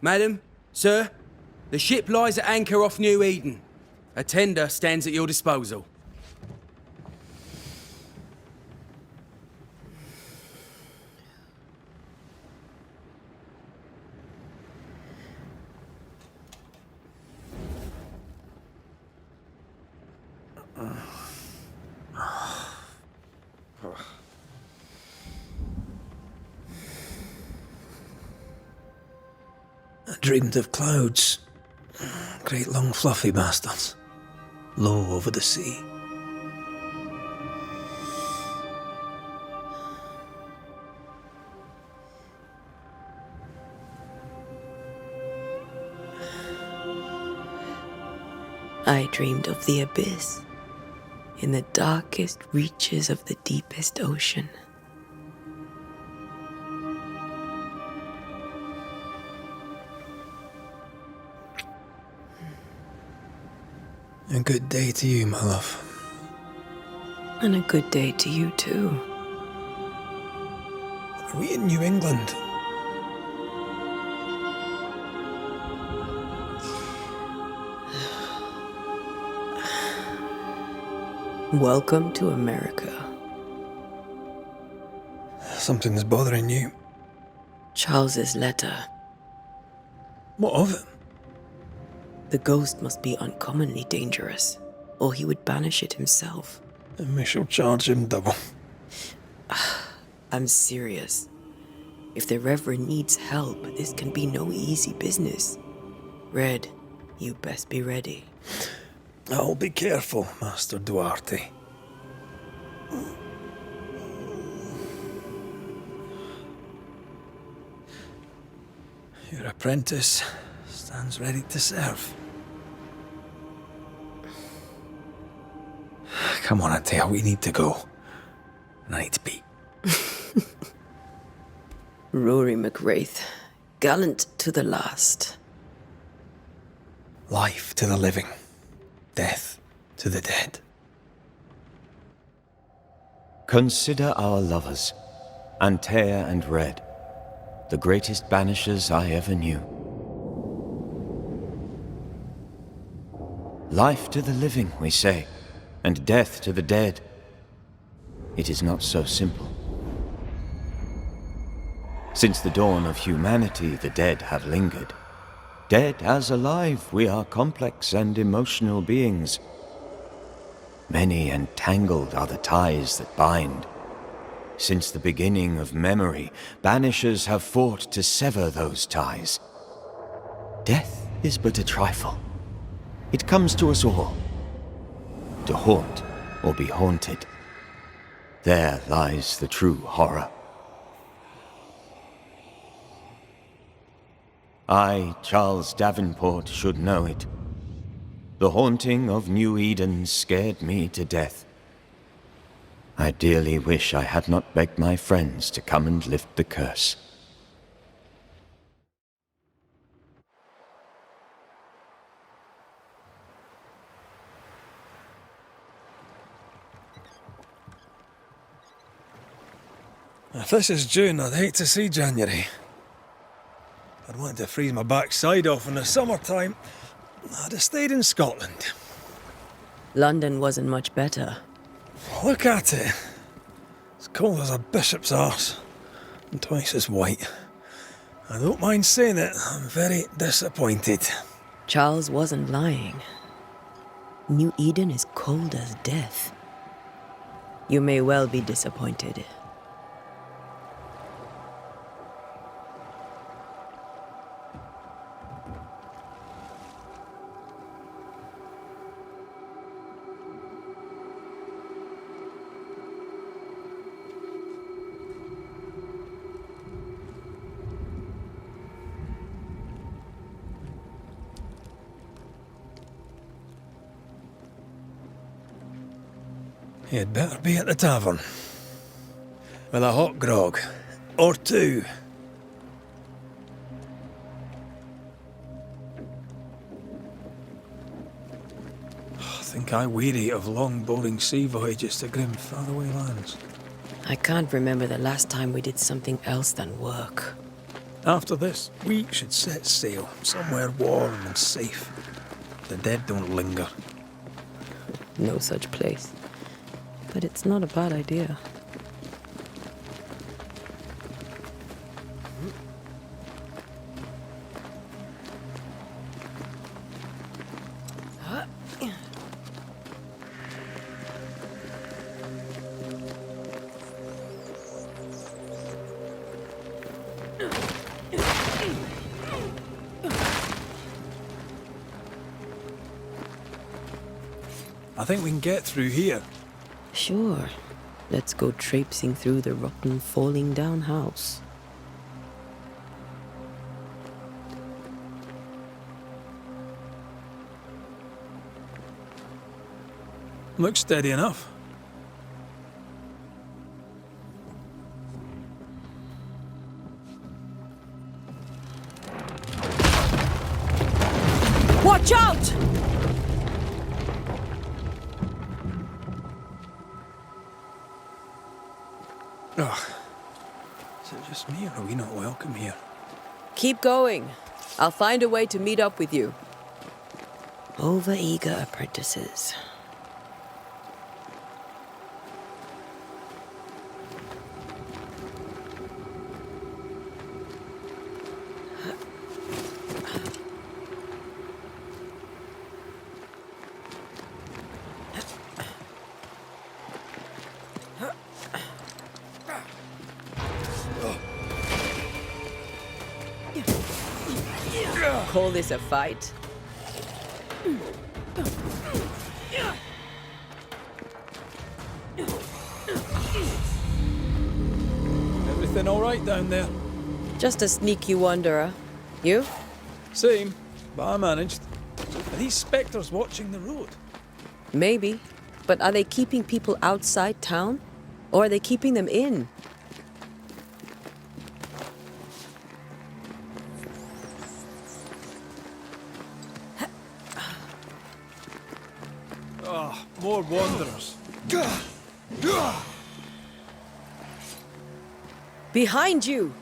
Madam, sir, the ship lies at anchor off New Eden. A tender stands at your disposal. I dreamed of clouds. Great long fluffy bastards. Low over the sea. I dreamed of the abyss, in the darkest reaches of the deepest ocean. A good day to you, my love. And a good day to you, too. Are we in New England? Welcome to America. Something's bothering you. Charles's letter. What of it? The ghost must be uncommonly dangerous, or he would banish it himself. And we shall charge him double. I'm serious. If the Reverend needs help, this can be no easy business. Red, you best be ready. I'll be careful, Master Duarte. Your apprentice stands ready to serve. Come on, Atea, we need to go. And I need to be. Rory McWraith, gallant to the last. Life to the living, death to the dead. Consider our lovers, Antea and Red, the greatest banishers I ever knew. Life to the living, we say, and death to the dead. It is not so simple. Since the dawn of humanity, the dead have lingered. Dead as alive, we are complex and emotional beings. Many and tangled are the ties that bind. Since the beginning of memory, banishers have fought to sever those ties. Death is but a trifle. It comes to us all. To haunt or be haunted. There lies the true horror. I, Charles Davenport, should know it. The haunting of New Eden scared me to death. I dearly wish I had not begged my friends to come and lift the curse. If this is June, I'd hate to see January. I'd want to freeze my backside off in the summertime. I'd have stayed in Scotland. London wasn't much better. Look at it. It's cold as a bishop's arse. And twice as white. I don't mind saying it, I'm very disappointed. Charles wasn't lying. New Eden is cold as death. You may well be disappointed. You'd better be at the tavern. With a hot grog. Or two. I think I weary of long, boring sea voyages to grim, faraway lands. I can't remember the last time we did something else than work. After this, we should set sail somewhere warm and safe. The dead don't linger. No such place. But it's not a bad idea. I think we can get through here. Sure. Let's go traipsing through the rotten, falling down house. Looks steady enough. Watch out! Ugh. Is it just me, or are we not welcome here? Keep going. I'll find a way to meet up with you. Over-eager apprentices. Call this a fight? Everything all right down there? Just a sneaky wanderer. You? Same, but I managed. Are these spectres watching the road? Maybe. But are they keeping people outside town? Or are they keeping them in? Ah, more wanderers. Behind you!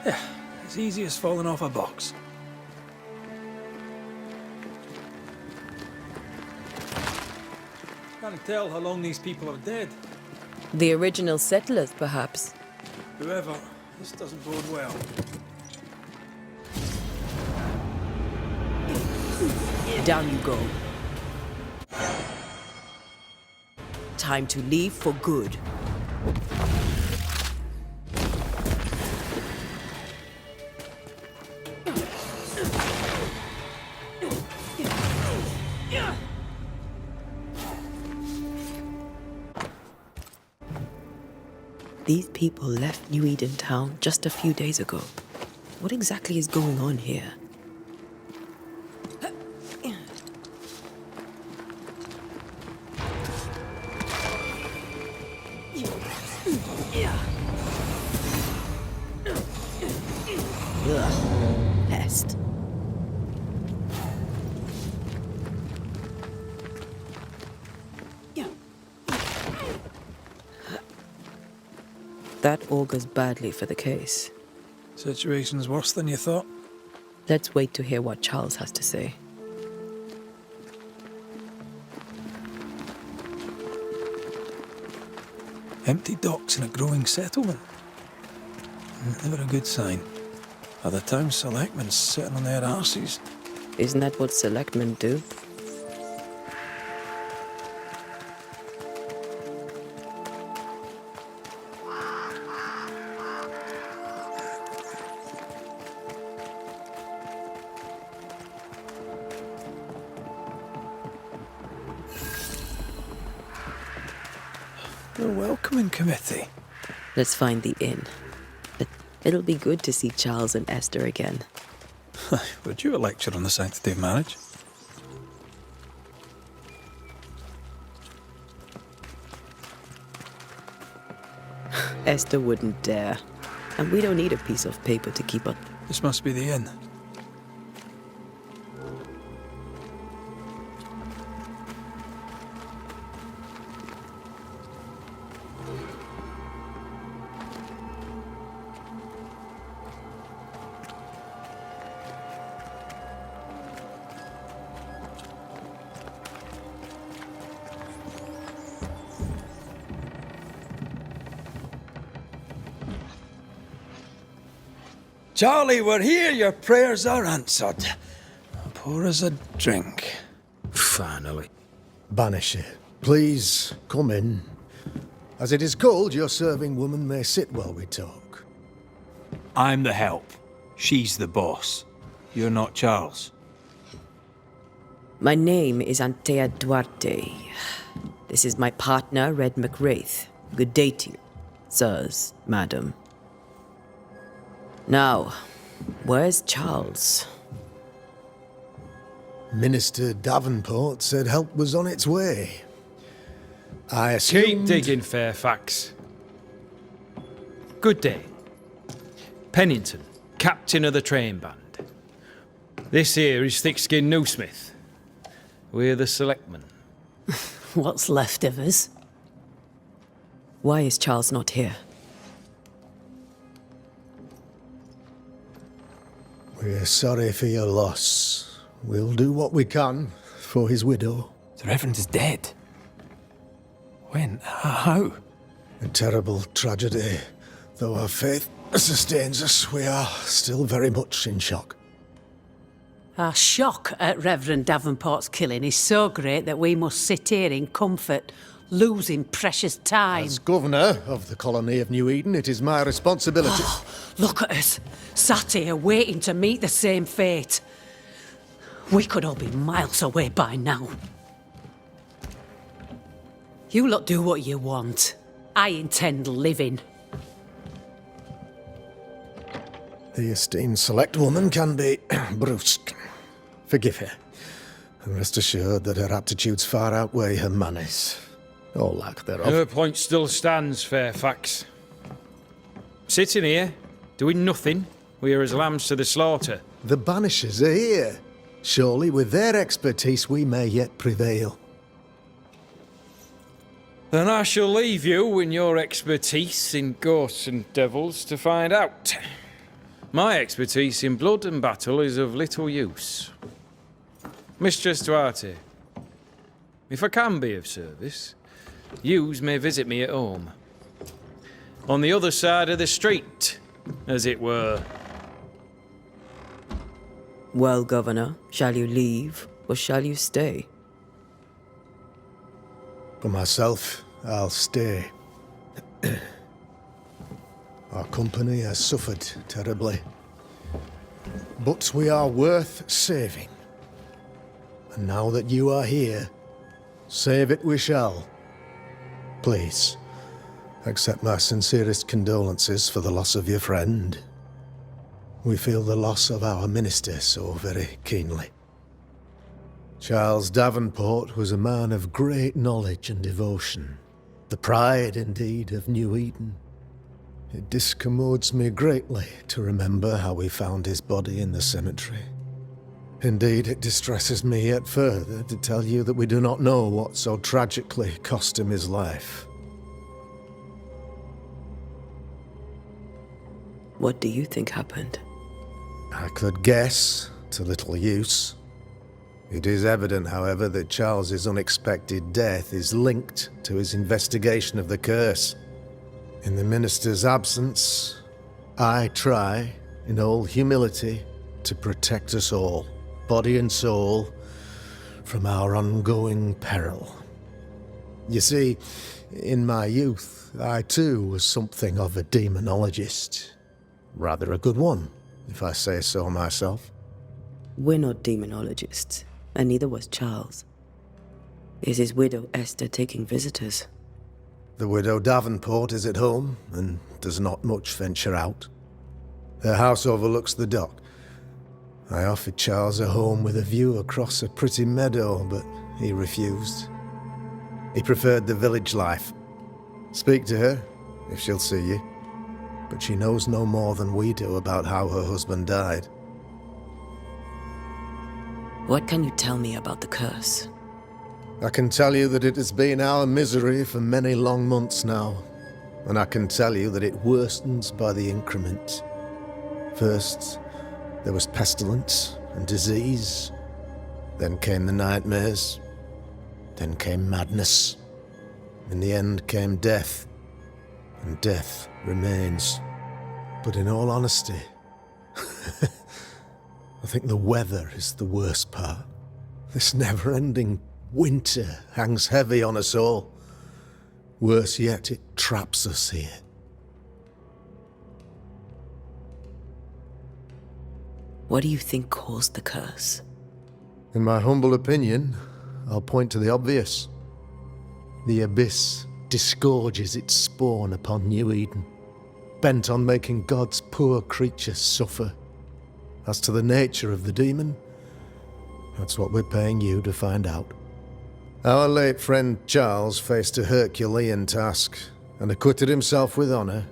Yeah, as easy as falling off a box. Can't tell how long these people are dead. The original settlers, perhaps. Whoever, this doesn't bode well. Down you go. Time to leave for good. These people left New Eden town just a few days ago. What exactly is going on here? Ugh, pest. That augurs badly for the case. Situation's worse than you thought. Let's wait to hear what Charles has to say. Empty docks in a growing settlement. Never a good sign. Are the town selectmen sitting on their arses? Isn't that what selectmen do? The welcoming committee. Let's find the inn. But it'll be good to see Charles and Esther again. Would you a lecture on the sanctity of marriage? Esther wouldn't dare. And we don't need a piece of paper to keep up. This must be the inn. Charlie, we're here. Your prayers are answered. Pour us a drink. Finally. Banisher, please come in. As it is cold, your serving woman may sit while we talk. I'm the help. She's the boss. You're not Charles. My name is Antea Duarte. This is my partner, Red McWraith. Good day to you, sirs, madam. Now, where's Charles? Minister Davenport said help was on its way. I assumed... Keep digging, Fairfax. Good day. Pennington, captain of the train band. This here is Thick-Skinned Newsmith. We're the selectmen. What's left of us? Why is Charles not here? We're sorry for your loss. We'll do what we can for his widow. The Reverend is dead. When? How? A terrible tragedy. Though our faith sustains us, we are still very much in shock. Our shock at Reverend Davenport's killing is so great that we must sit here in comfort, losing precious time. As governor of the colony of New Eden, it is my responsibility... Look at us, sat here waiting to meet the same fate. We could all be miles away by now. You lot do what you want. I intend living. The esteemed select woman can be brusque. Forgive her. And rest assured that her aptitudes far outweigh her manners. Or lack thereof. Her point still stands, Fairfax. Sitting here, doing nothing, we are as lambs to the slaughter. The Banishers are here. Surely with their expertise we may yet prevail. Then I shall leave you and your expertise in ghosts and devils to find out. My expertise in blood and battle is of little use. Mistress Duarte, if I can be of service, yous may visit me at home. On the other side of the street, as it were. Well, Governor, shall you leave or shall you stay? For myself, I'll stay. Our company has suffered terribly. But we are worth saving. And now that you are here, save it we shall. Please, accept my sincerest condolences for the loss of your friend. We feel the loss of our minister so very keenly. Charles Davenport was a man of great knowledge and devotion. The pride, indeed, of New Eden. It discommodes me greatly to remember how we found his body in the cemetery. Indeed, it distresses me yet further to tell you that we do not know what so tragically cost him his life. What do you think happened? I could guess, to little use. It is evident, however, that Charles's unexpected death is linked to his investigation of the curse. In the minister's absence, I try, in all humility, to protect us all, body and soul, from our ongoing peril. You see, in my youth, I too was something of a demonologist. Rather a good one, if I say so myself. We're not demonologists, and neither was Charles. Is his widow Esther taking visitors? The widow Davenport is at home, and does not much venture out. Her house overlooks the dock. I offered Charles a home with a view across a pretty meadow, but he refused. He preferred the village life. Speak to her, if she'll see you. But she knows no more than we do about how her husband died. What can you tell me about the curse? I can tell you that it has been our misery for many long months now, and I can tell you that it worstens by the increment. First, there was pestilence and disease. Then came the nightmares. Then came madness. In the end came death, and death remains. But in all honesty, I think the weather is the worst part. This never-ending winter hangs heavy on us all. Worse yet, it traps us here. What do you think caused the curse? In my humble opinion, I'll point to the obvious. The Abyss disgorges its spawn upon New Eden, bent on making God's poor creatures suffer. As to the nature of the demon, that's what we're paying you to find out. Our late friend Charles faced a Herculean task and acquitted himself with honour.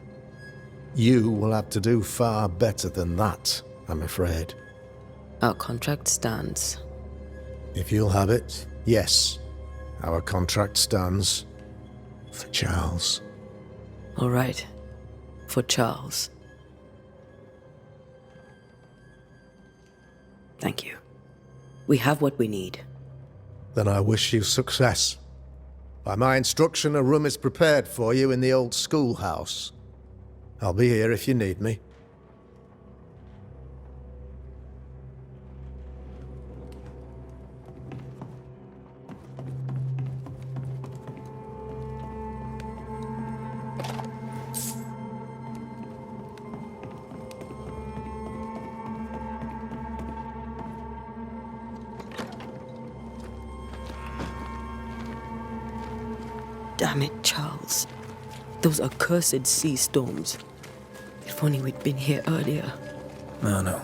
You will have to do far better than that, I'm afraid. Our contract stands. If you'll have it, yes, our contract stands for Charles. All right. For Charles. Thank you. We have what we need. Then I wish you success. By my instruction, a room is prepared for you in the old schoolhouse. I'll be here if you need me. Damn it, Charles. Those accursed sea storms. If only we'd been here earlier. I know.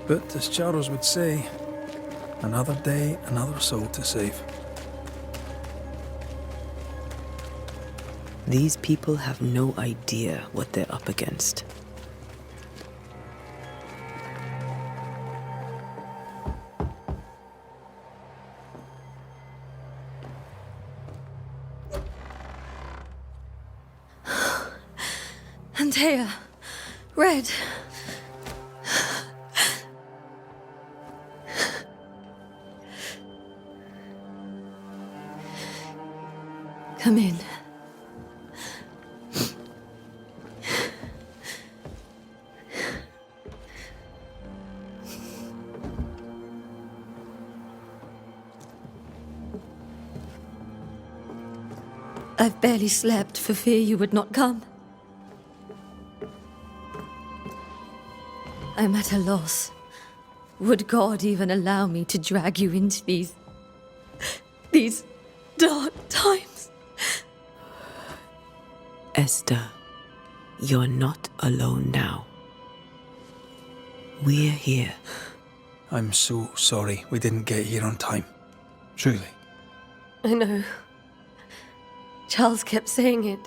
But as Charles would say, another day, another soul to save. These people have no idea what they're up against. Antea, Red. Come in. I've barely slept for fear you would not come. I'm at a loss. Would God even allow me to drag you into these dark times? Esther, you're not alone now. We're here. I'm so sorry we didn't get here on time. Truly. I know. Charles kept saying it.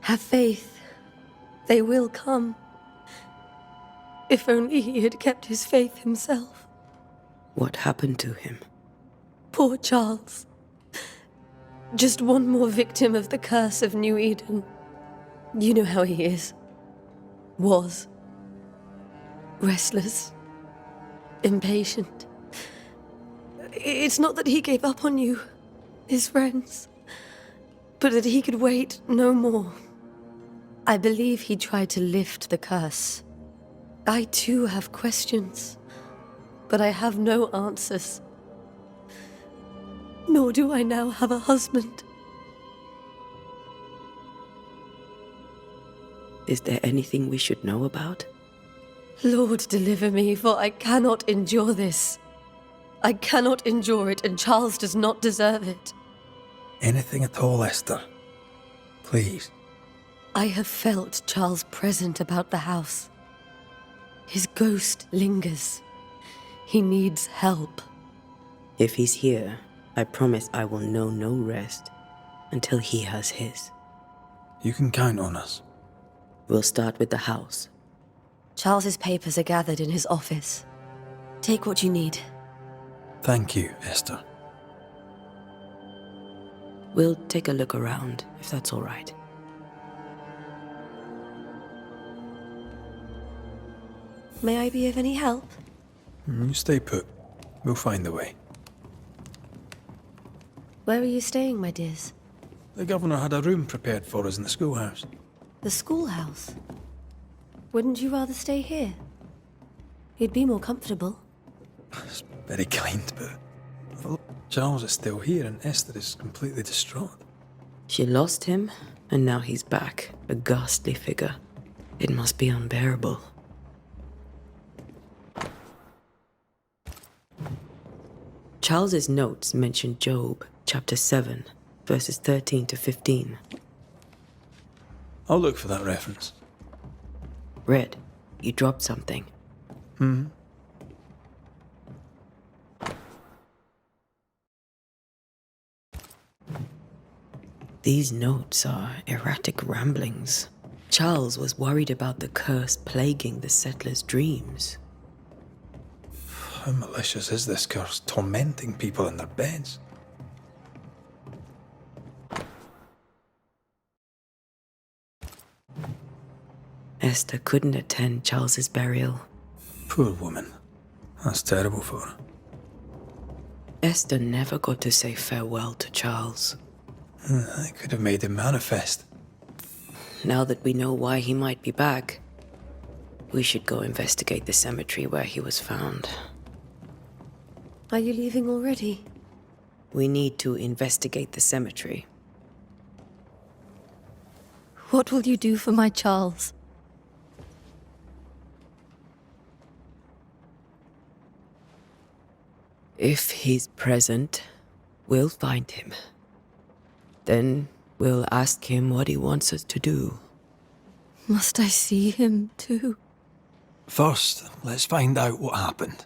Have faith. They will come. If only he had kept his faith himself. What happened to him? Poor Charles. Just one more victim of the curse of New Eden. You know how he is. Was. Restless. Impatient. It's not that he gave up on you, his friends, but that he could wait no more. I believe he tried to lift the curse. I too have questions, but I have no answers. Nor do I now have a husband. Is there anything we should know about? Lord, deliver me, for I cannot endure this. I cannot endure it, and Charles does not deserve it. Anything at all, Esther. Please. I have felt Charles present about the house. His ghost lingers. He needs help. If he's here, I promise I will know no rest until he has his. You can count on us. We'll start with the house. Charles's papers are gathered in his office. Take what you need. Thank you, Esther. We'll take a look around, if that's all right. May I be of any help? You stay put. We'll find the way. Where are you staying, my dears? The governor had a room prepared for us in the schoolhouse. The schoolhouse? Wouldn't you rather stay here? He'd be more comfortable. It's very kind, but well, Charles is still here and Esther is completely distraught. She lost him, and now he's back, a ghastly figure. It must be unbearable. Charles's notes mention Job, chapter 7, verses 13 to 15. I'll look for that reference. Red, you dropped something. These notes are erratic ramblings. Charles was worried about the curse plaguing the settlers' dreams. How malicious is this curse, tormenting people in their beds? Esther couldn't attend Charles's burial. Poor woman. That's terrible for her. Esther never got to say farewell to Charles. I could have made him manifest. Now that we know why he might be back, we should go investigate the cemetery where he was found. Are you leaving already? We need to investigate the cemetery. What will you do for my Charles? If he's present, we'll find him. Then we'll ask him what he wants us to do. Must I see him too? First, let's find out what happened.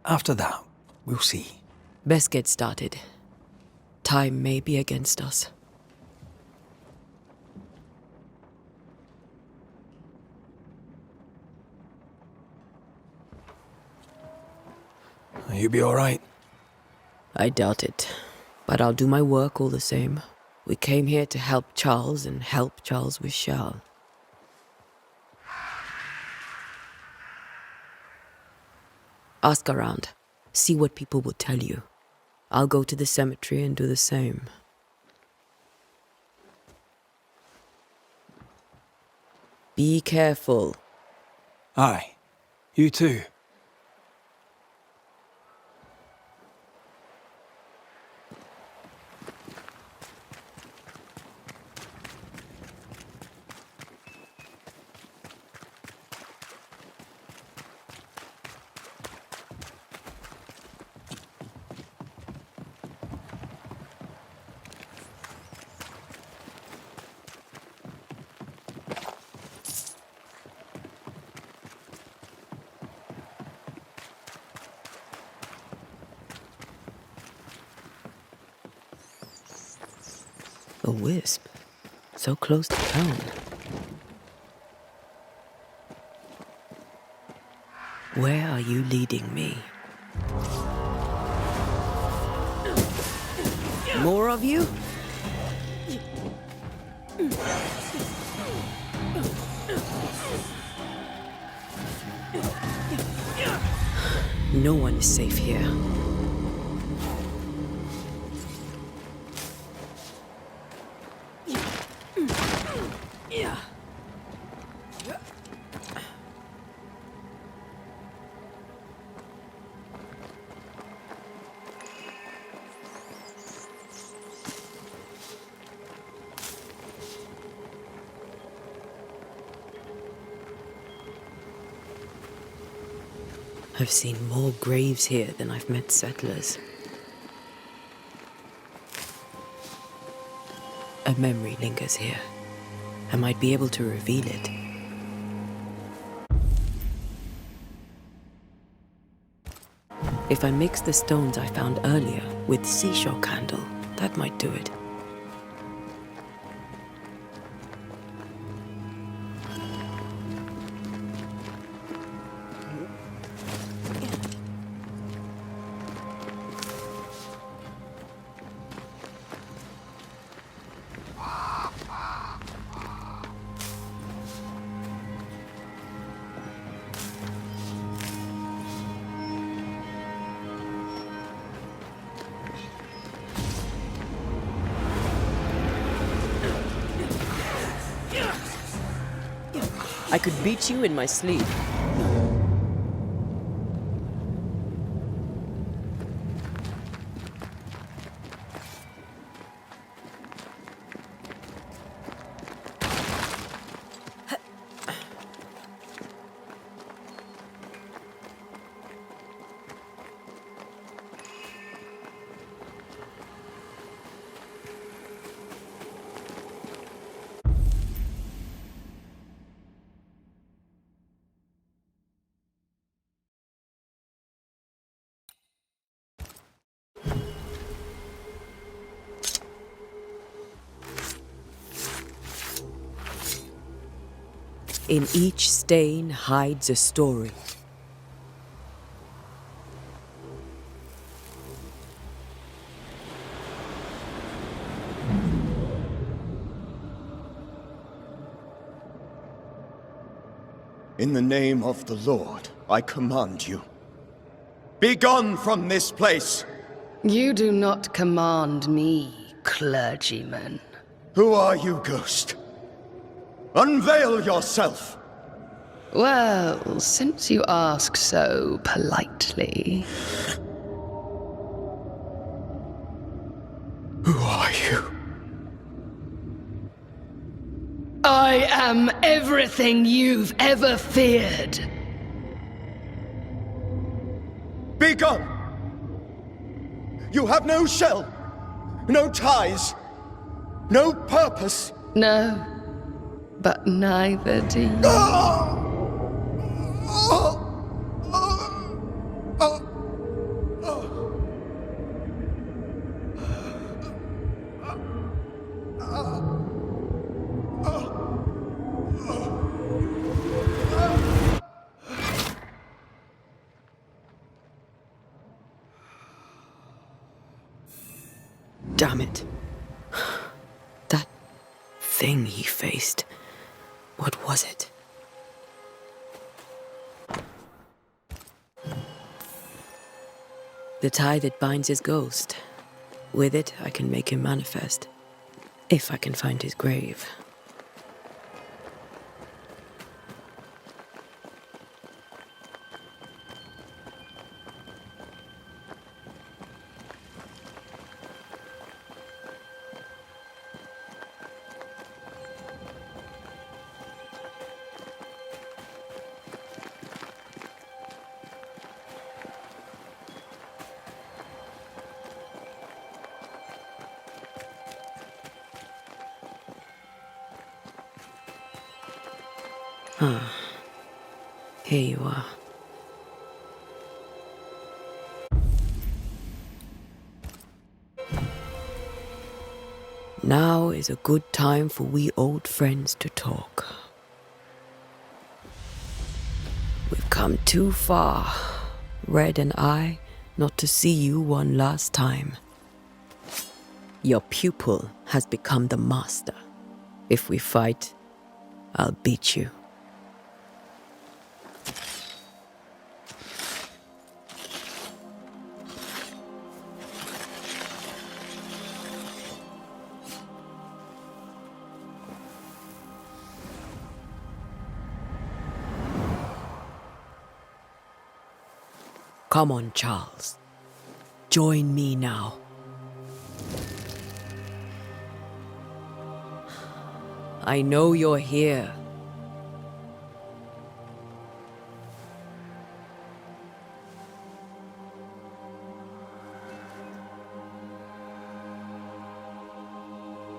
After that, we'll see. Best get started. Time may be against us. You'll be all right. I doubt it, but I'll do my work all the same. We came here to help Charles, and help Charles we shall. Ask around. See what people will tell you. I'll go to the cemetery and do the same. Be careful. Aye. You too. A wisp. So close to town. Where are you leading me? More of you? No one is safe here. I've seen more graves here than I've met settlers. A memory lingers here. I might be able to reveal it. If I mix the stones I found earlier with seashore candle, that might do it. I could beat you in my sleep. In each stain hides a story. In the name of the Lord, I command you. Be gone from this place! You do not command me, clergyman. Who are you, ghost? Unveil yourself! Well, since you ask so politely... Who are you? I am everything you've ever feared. Be gone! You have no shell, no ties, no purpose. No, but neither do you. Damn it. That thing he faced. What was it? The tie that binds his ghost. With it, I can make him manifest. If I can find his grave. Ah, here you are. Now is a good time for we old friends to talk. We've come too far, Red and I, not to see you one last time. Your pupil has become the master. If we fight, I'll beat you. Come on, Charles. Join me now. I know you're here.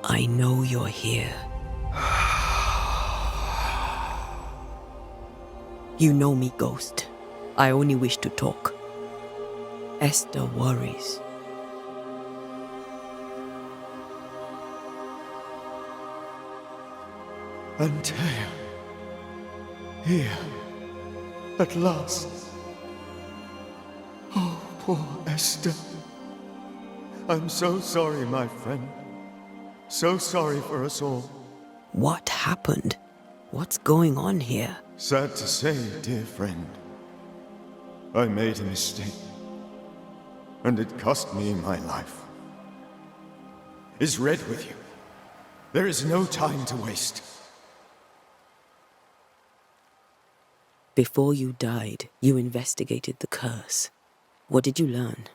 I know you're here. You know me, Ghost. I only wish to talk. Esther worries. Antea. Here. At last. Oh, poor Esther. I'm so sorry, my friend. So sorry for us all. What happened? What's going on here? Sad to say, dear friend. I made a mistake. And it cost me my life. Is Red with you? There is no time to waste. Before you died, you investigated the curse. What did you learn?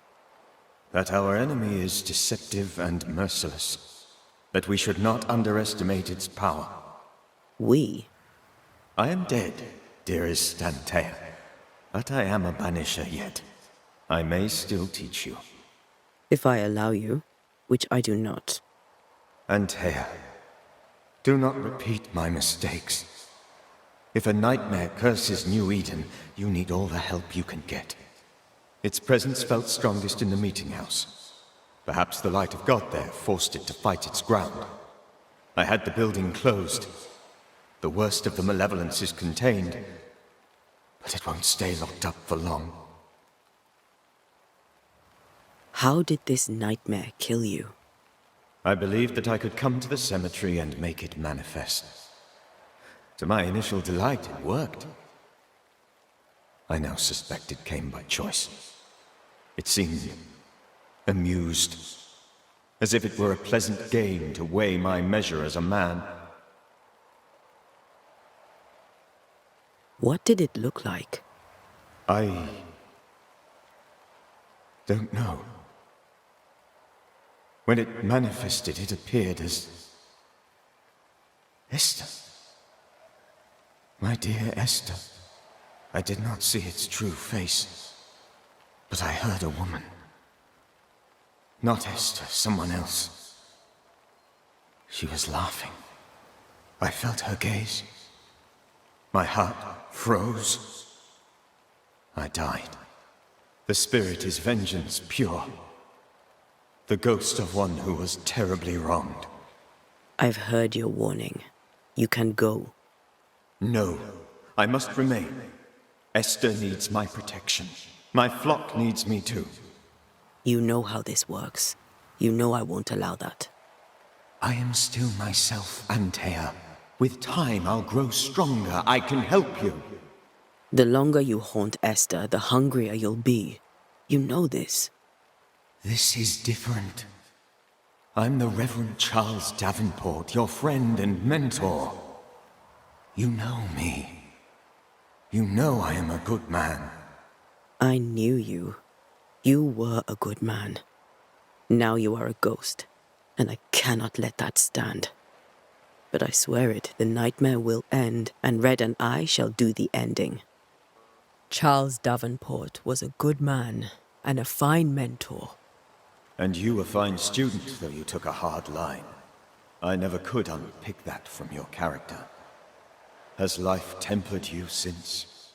That our enemy is deceptive and merciless. That we should not underestimate its power. We? I am dead, dearest Antea. But I am a Banisher yet. I may still teach you. If I allow you, which I do not. Antea, do not repeat my mistakes. If a nightmare curses New Eden, you need all the help you can get. Its presence felt strongest in the meeting house. Perhaps the light of God there forced it to fight its ground. I had the building closed. The worst of the malevolence is contained, but it won't stay locked up for long. How did this nightmare kill you? I believed that I could come to the cemetery and make it manifest. To my initial delight, it worked. I now suspect it came by choice. It seemed amused, as if it were a pleasant game to weigh my measure as a man. What did it look like? I don't know. When it manifested, it appeared as Esther. My dear Esther. I did not see its true face, but I heard a woman. Not Esther, someone else. She was laughing. I felt her gaze. My heart froze. I died. The spirit is vengeance pure. The ghost of one who was terribly wronged. I've heard your warning. You can go. No, I must remain. Esther needs my protection. My flock needs me too. You know how this works. You know I won't allow that. I am still myself, Antea. With time, I'll grow stronger. I can help you. The longer you haunt Esther, the hungrier you'll be. You know this. This is different. I'm the Reverend Charles Davenport, your friend and mentor. You know me. You know I am a good man. I knew you. You were a good man. Now you are a ghost, and I cannot let that stand. But I swear it, the nightmare will end, and Red and I shall do the ending. Charles Davenport was a good man and a fine mentor. And you a fine student, though you took a hard line. I never could unpick that from your character. Has life tempered you since?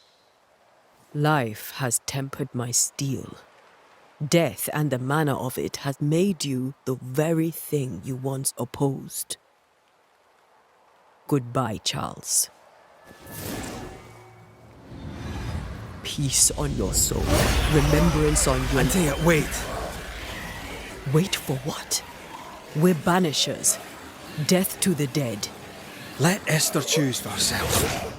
Life has tempered my steel. Death and the manner of it has made you the very thing you once opposed. Goodbye, Charles. Peace on your soul. Remembrance on your... Antea, wait. Wait for what? We're banishers. Death to the dead. Let Esther choose for herself.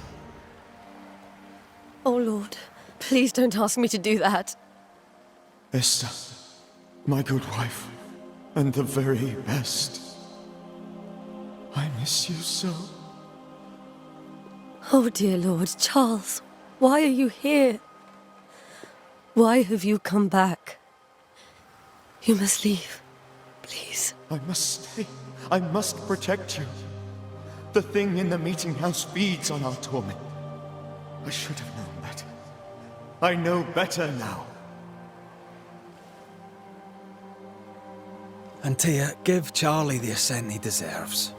Oh, Lord, please don't ask me to do that. Esther, my good wife, and the very best. I miss you so. Oh, dear Lord, Charles, why are you here? Why have you come back? You must leave, please. I must stay. I must protect you. The thing in the meeting house feeds on our torment. I should have known better. I know better now. Antea, give Charlie the ascent he deserves.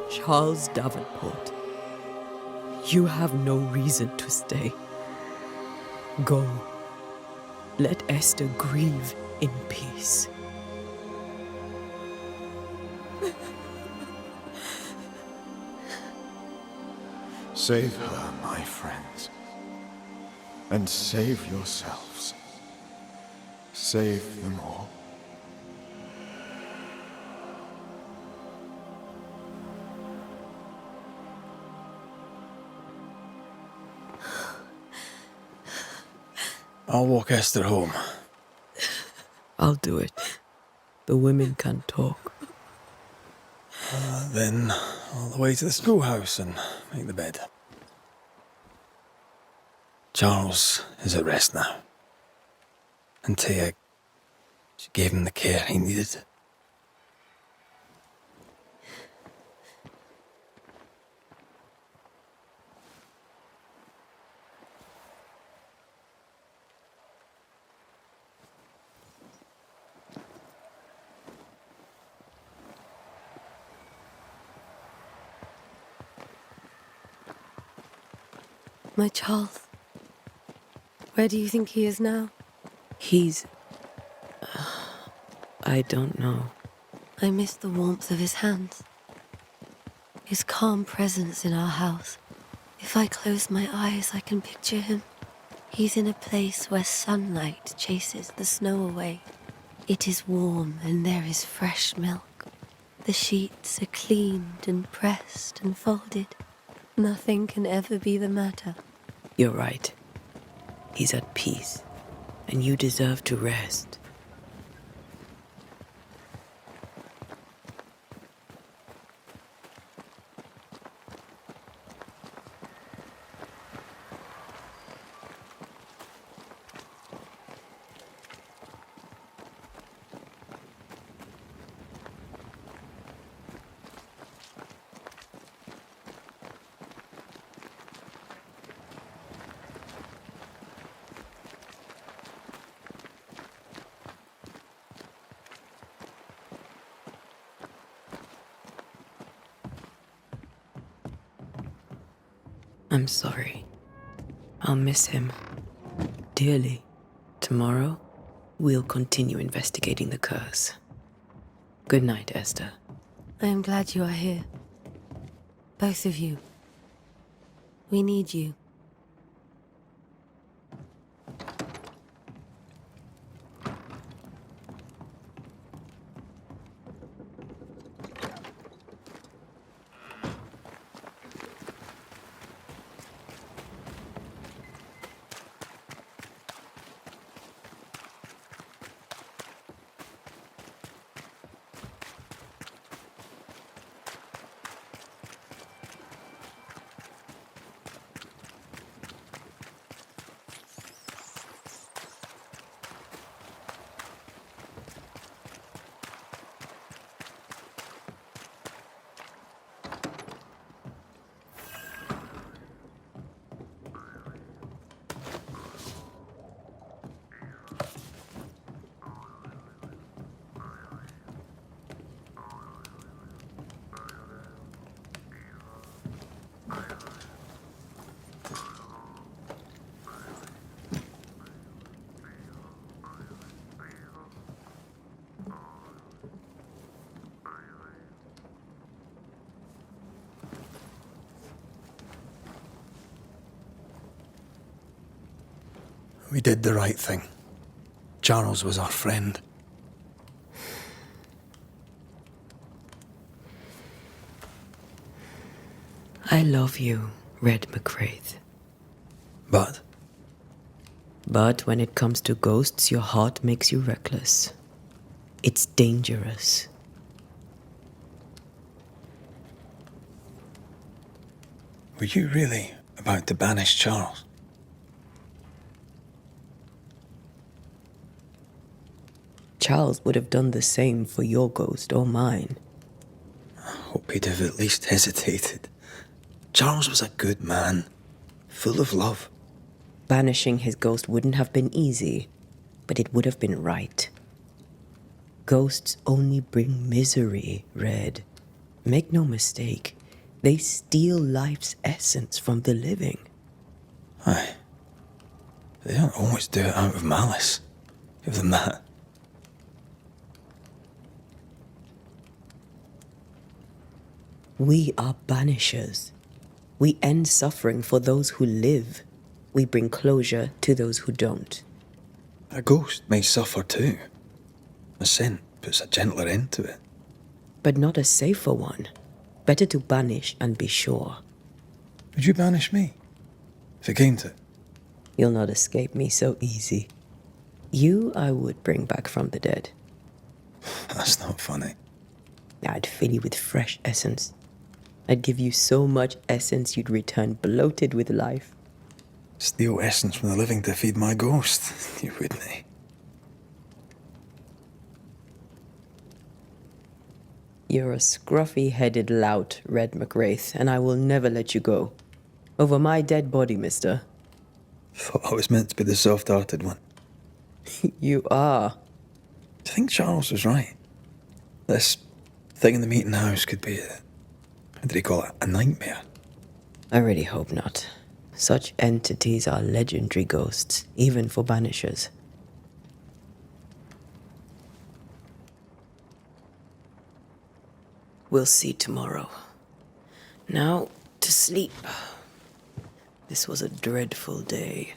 Charles Davenport, you have no reason to stay. Go. Let Esther grieve in peace. Save her, my friends. And save yourselves. Save them all. I'll walk Esther home. I'll do it. The women can talk. Then all the way to the schoolhouse and make the bed. Charles is at rest now. Antea, she gave him the care he needed. My Charles, Where do you think he is now? He's... I don't know. I miss the warmth of his hands. His calm presence in our house. If I close my eyes, I can picture him. He's in a place where sunlight chases the snow away. It is warm and there is fresh milk. The sheets are cleaned and pressed and folded. Nothing can ever be the matter. You're right. He's at peace, and you deserve to rest. I'm sorry. I'll miss him dearly. Tomorrow, we'll continue investigating the curse. Good night, Esther. I am glad you are here. Both of you. We need you. We did the right thing. Charles was our friend. I love you, Red McWraith. But But when it comes to ghosts, your heart makes you reckless. It's dangerous. were you really about to banish Charles? Charles would have done the same for your ghost or mine. I hope he'd have at least hesitated. Charles was a good man, full of love. Banishing his ghost wouldn't have been easy, but it would have been right. Ghosts only bring misery, Red. Make no mistake, they steal life's essence from the living. Aye. They don't always do it out of malice. Give them that. We are banishers. We end suffering for those who live. We bring closure to those who don't. A ghost may suffer too. A sin puts a gentler end to it. But not a safer one. Better to banish and be sure. Would you banish me? If it came to it? You'll not escape me so easy. You I would bring back from the dead. That's not funny. I'd fill you with fresh essence. I'd give you so much essence you'd return bloated with life. Steal essence from the living to feed my ghost. You wouldn't, eh? You're a scruffy-headed lout, Red McWraith, and I will never let you go. Over my dead body, mister. Thought I was meant to be the soft-hearted one. You are. Do you think Charles was right? This thing in the meeting house could be how did he call it? A nightmare? I really hope not. Such entities are legendary ghosts, even for Banishers. We'll see tomorrow. Now, to sleep. This was a dreadful day.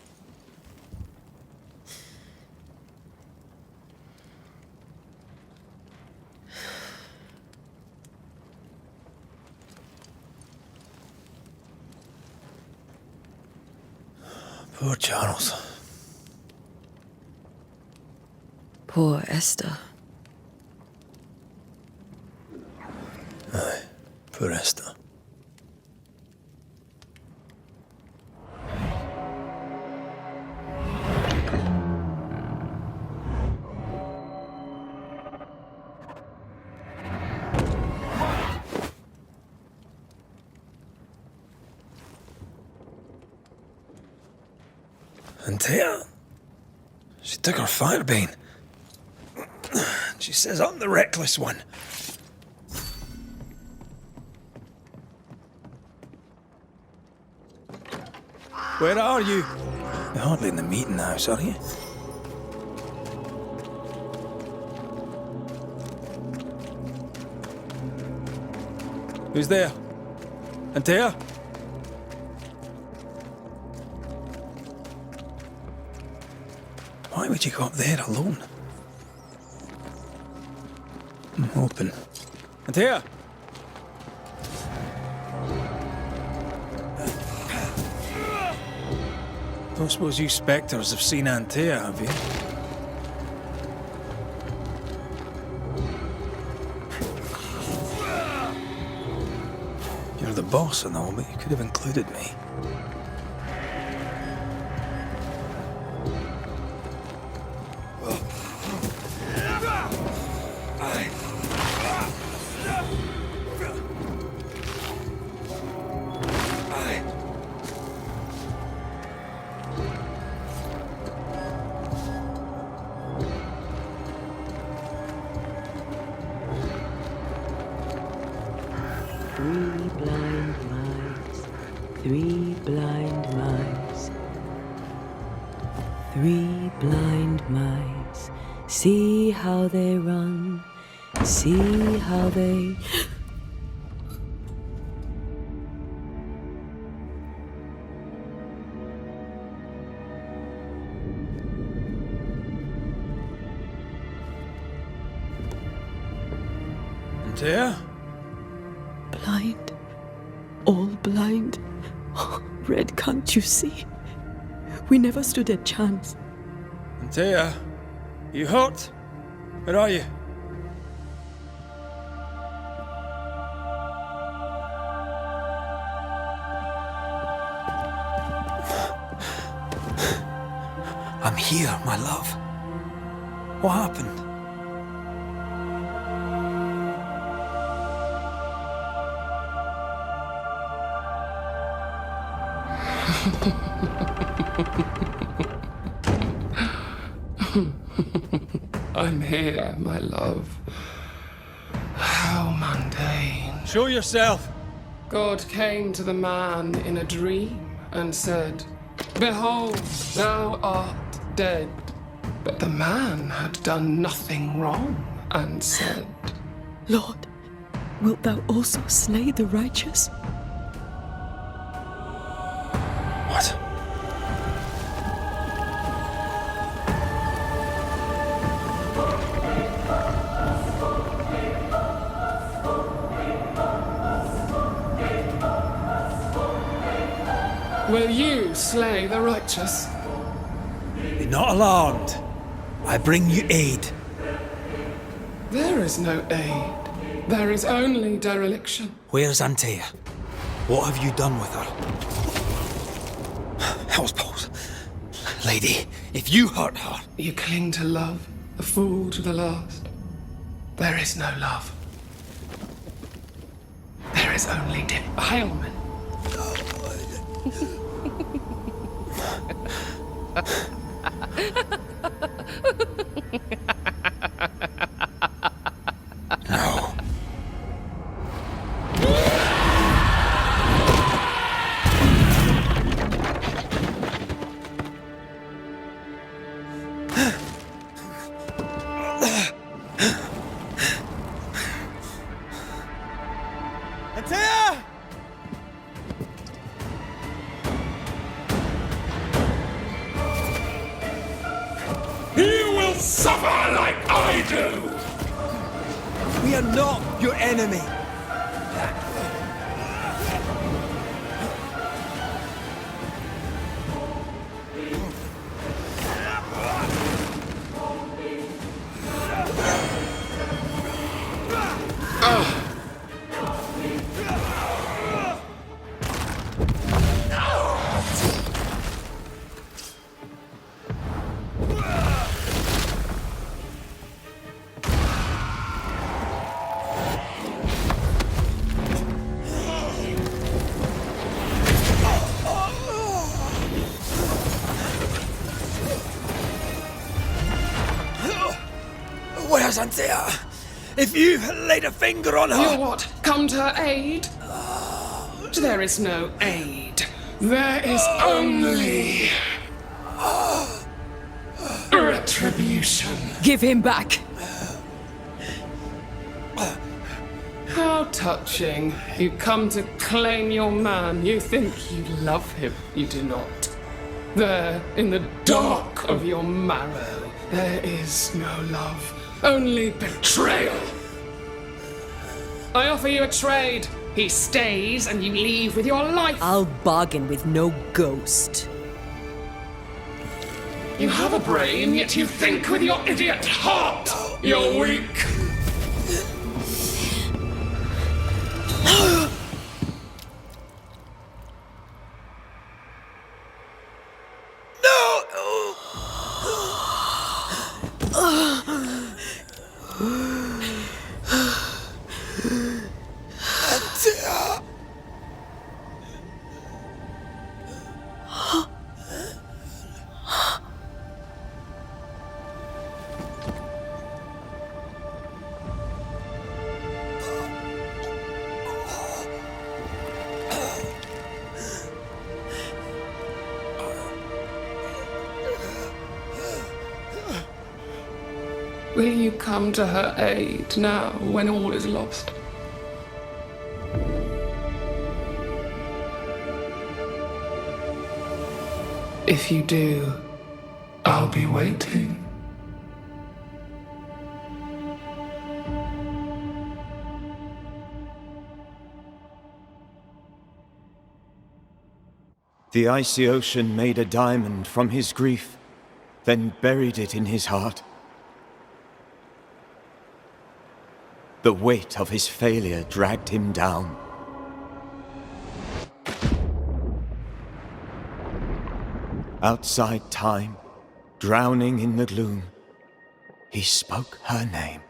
Poor Charles. Poor Esther. Aye, poor Esther. Antea, she took her firebane. She says I'm the reckless one. Where are you? You're hardly in the meeting house, are you? Who's there? Antea? Why would you go up there alone? Open. Antea! Don't suppose you spectres have seen Antea, have you? You're the boss and all, but you could have included me. Three blind mice. Three blind mice. See how they run. See how they... Antea? Blind. All blind. Red, can't you see? We never stood a chance. Antea? You hurt? Where are you? I'm here, my love. What happened? I'm here, my love. How mundane. Show yourself! God came to the man in a dream and said, "Behold, thou art dead." But the man had done nothing wrong and said, Lord, wilt thou also slay the righteous? What? "Will you slay the righteous?" Be not alarmed. I bring you aid. There is no aid. There is only dereliction. Where's Antea? What have you done with her? Hell's balls. Lady, if you hurt her... You cling to love, a fool to the last. There is no love. There is only defilement. No. suffer like I do! We are not your enemy. Where's Antea? If you laid a finger on her... You what? Come to her aid? There is no aid. There is only... retribution. Give him back! How touching. You come to claim your man. You think you love him. You do not. There, in the dark of your marrow, there is no love. Only betrayal. I offer you a trade. He stays and you leave with your life. I'll bargain with no ghost. You have a brain, yet you think with your idiot heart. You're weak. Will you come to her aid now, when all is lost? If you do, I'll be waiting. The icy ocean made a diamond from his grief, then buried it in his heart. The weight of his failure dragged him down. Outside time, drowning in the gloom, he spoke her name.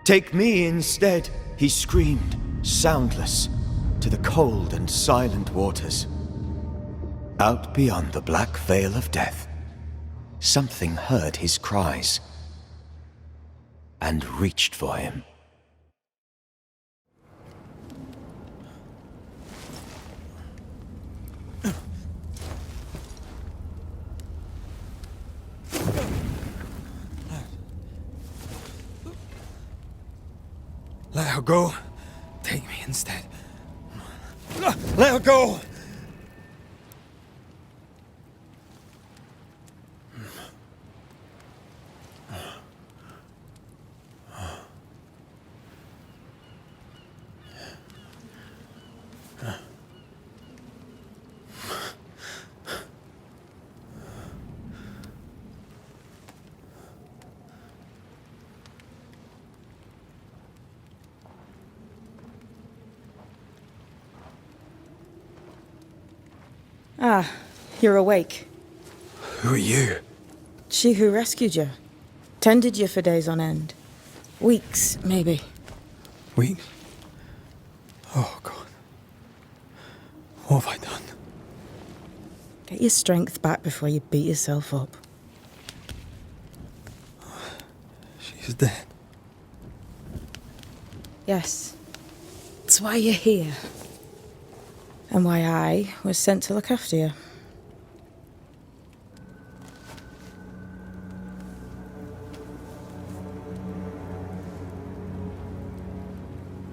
Take me instead, he screamed, soundless, to the cold and silent waters. Out beyond the black veil of death, something heard his cries and reached for him. Let her go. Take me instead. Let her go! Ah, you're awake. Who are you? She who rescued you. Tended you for days on end. Weeks, maybe. Weeks? Oh, God. What have I done? Get your strength back before you beat yourself up. She's dead. Yes. That's why you're here. And why I was sent to look after you.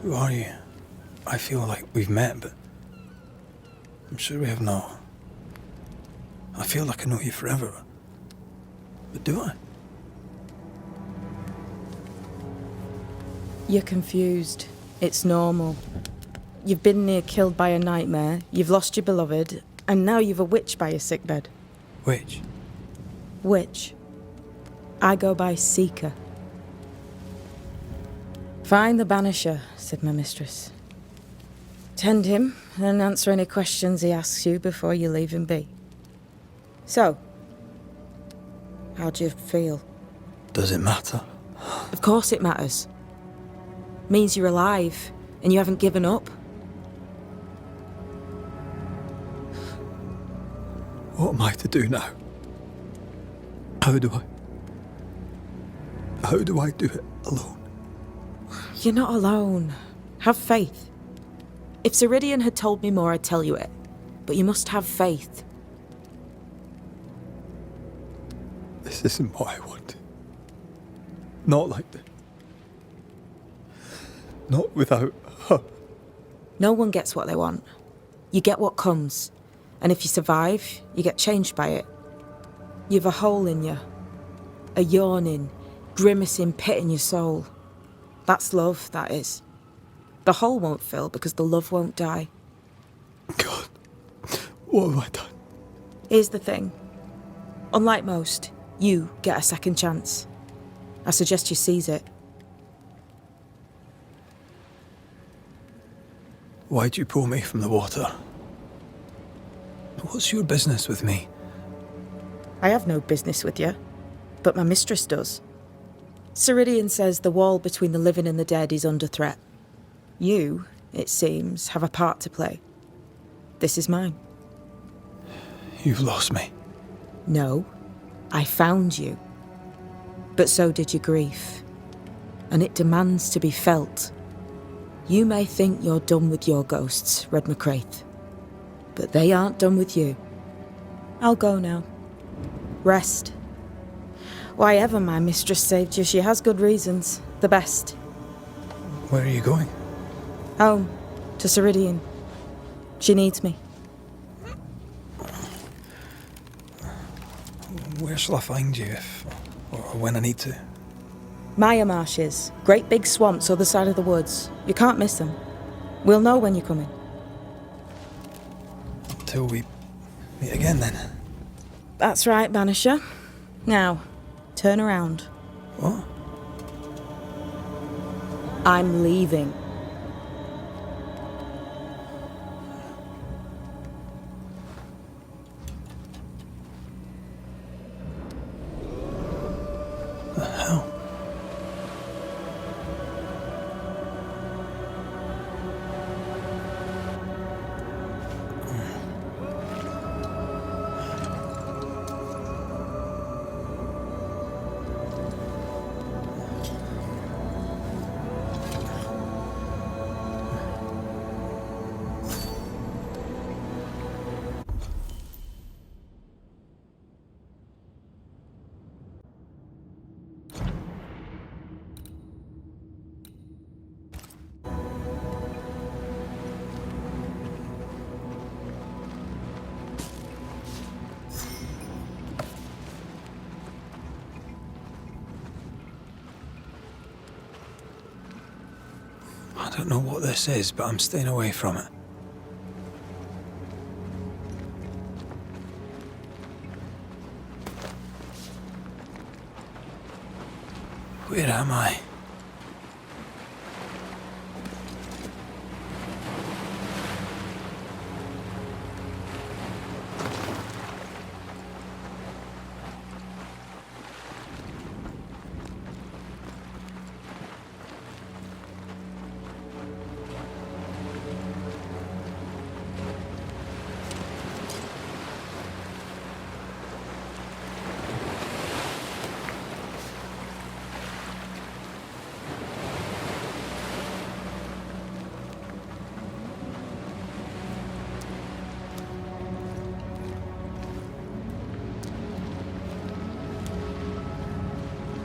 Who are you? I feel like we've met, but I'm sure we have not. I feel like I know you forever. But do I? You're confused. It's normal. You've been near killed by a nightmare, you've lost your beloved, and now you've a witch by your sickbed. Which? Witch. I go by Seeker. Find the Banisher, said my mistress. Tend him and answer any questions he asks you before you leave him be. So, how do you feel? Does it matter? Of course it matters. Means you're alive and you haven't given up. What am I to do now? How do I do it alone? You're not alone. Have faith. If Ceridian had told me more, I'd tell you it. But you must have faith. This isn't what I want. Not like this. Not without her. No one gets what they want. You get what comes. And if you survive, you get changed by it. You've a hole in you. A yawning, grimacing pit in your soul. That's love, that is. The hole won't fill because the love won't die. God, what have I done? Here's the thing. Unlike most, you get a second chance. I suggest you seize it. Why'd you pull me from the water? What's your business with me? I have no business with you, but my mistress does. Ceridian says the wall between the living and the dead is under threat. You, it seems, have a part to play. This is mine. You've lost me. No, I found you. But so did your grief. And it demands to be felt. You may think you're done with your ghosts, Red McCraith. But they aren't done with you. I'll go now. Rest. Why ever my mistress saved you, she has good reasons. The best. Where are you going? Home. To Ceridian. She needs me. Where shall I find you if, or when I need to? Maya marshes. Great big swamps other side of the woods. You can't miss them. We'll know when you're coming. Until we meet again then. That's right, Banisher. Now, turn around. What? I'm leaving. The hell? I don't know what this is, but I'm staying away from it. Where am I?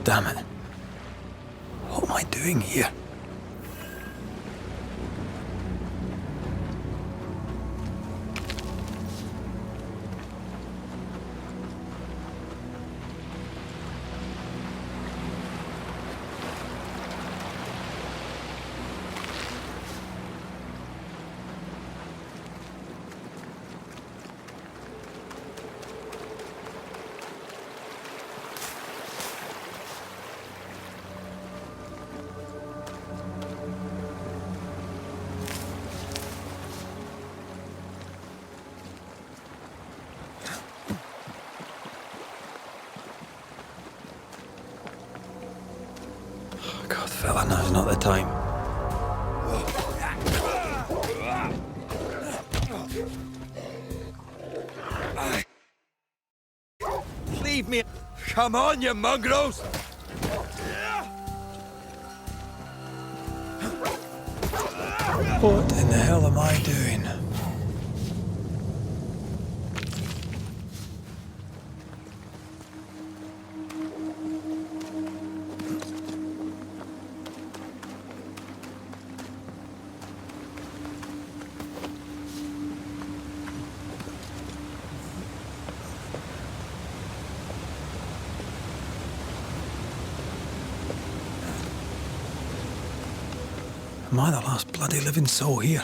Damn it. What am I doing here? God, fella, now's not the time. Leave me. Come on, you mongrels. What in the hell am I doing? Am I the last bloody living soul here?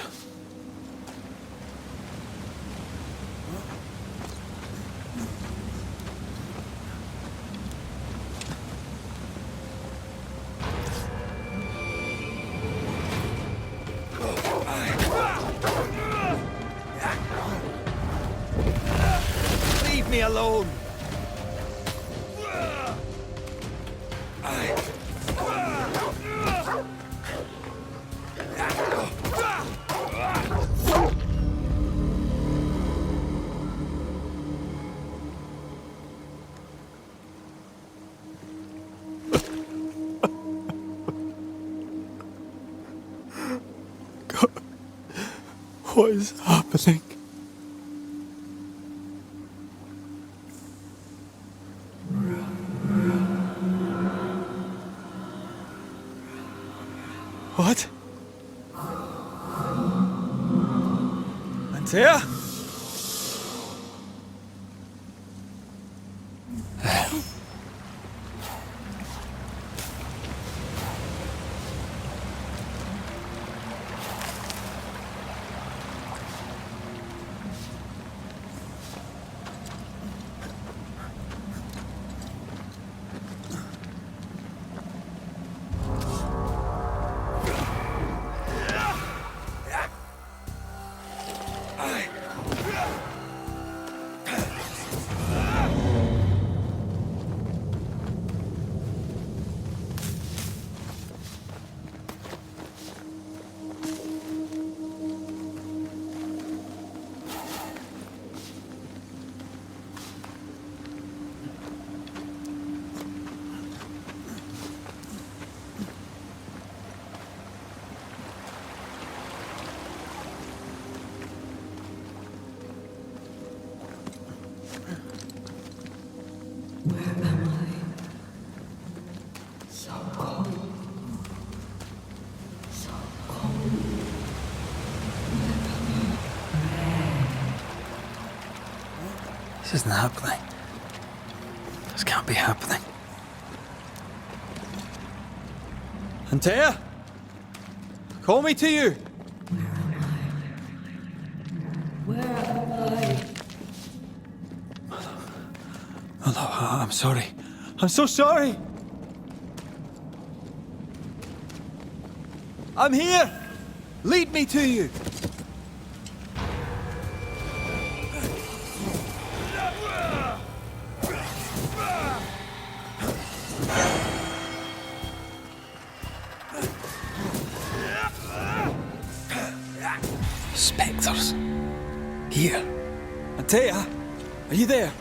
Leave me alone. What is happening? What? Antea? This isn't happening. This can't be happening. Antea? Call me to you. Where am I? Hello, I'm sorry. I'm so sorry. I'm here. Lead me to you. Spectres. Here. Antea, are you there?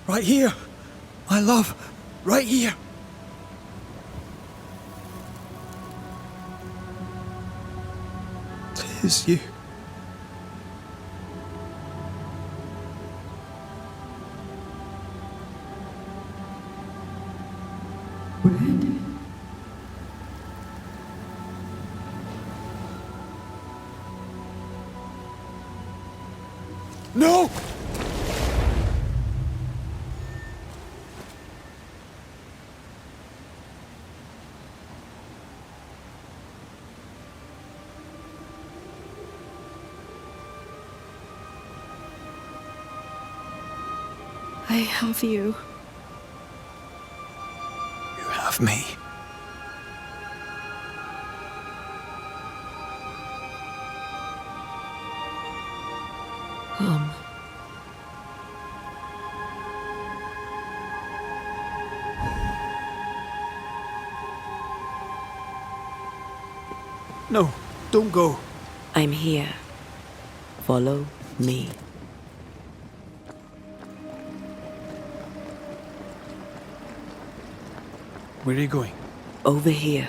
Right here. My love. Right here. Tis you. No! I have you. You have me. Come, No, don't go. I'm here. Follow me. Where are you going? Over here.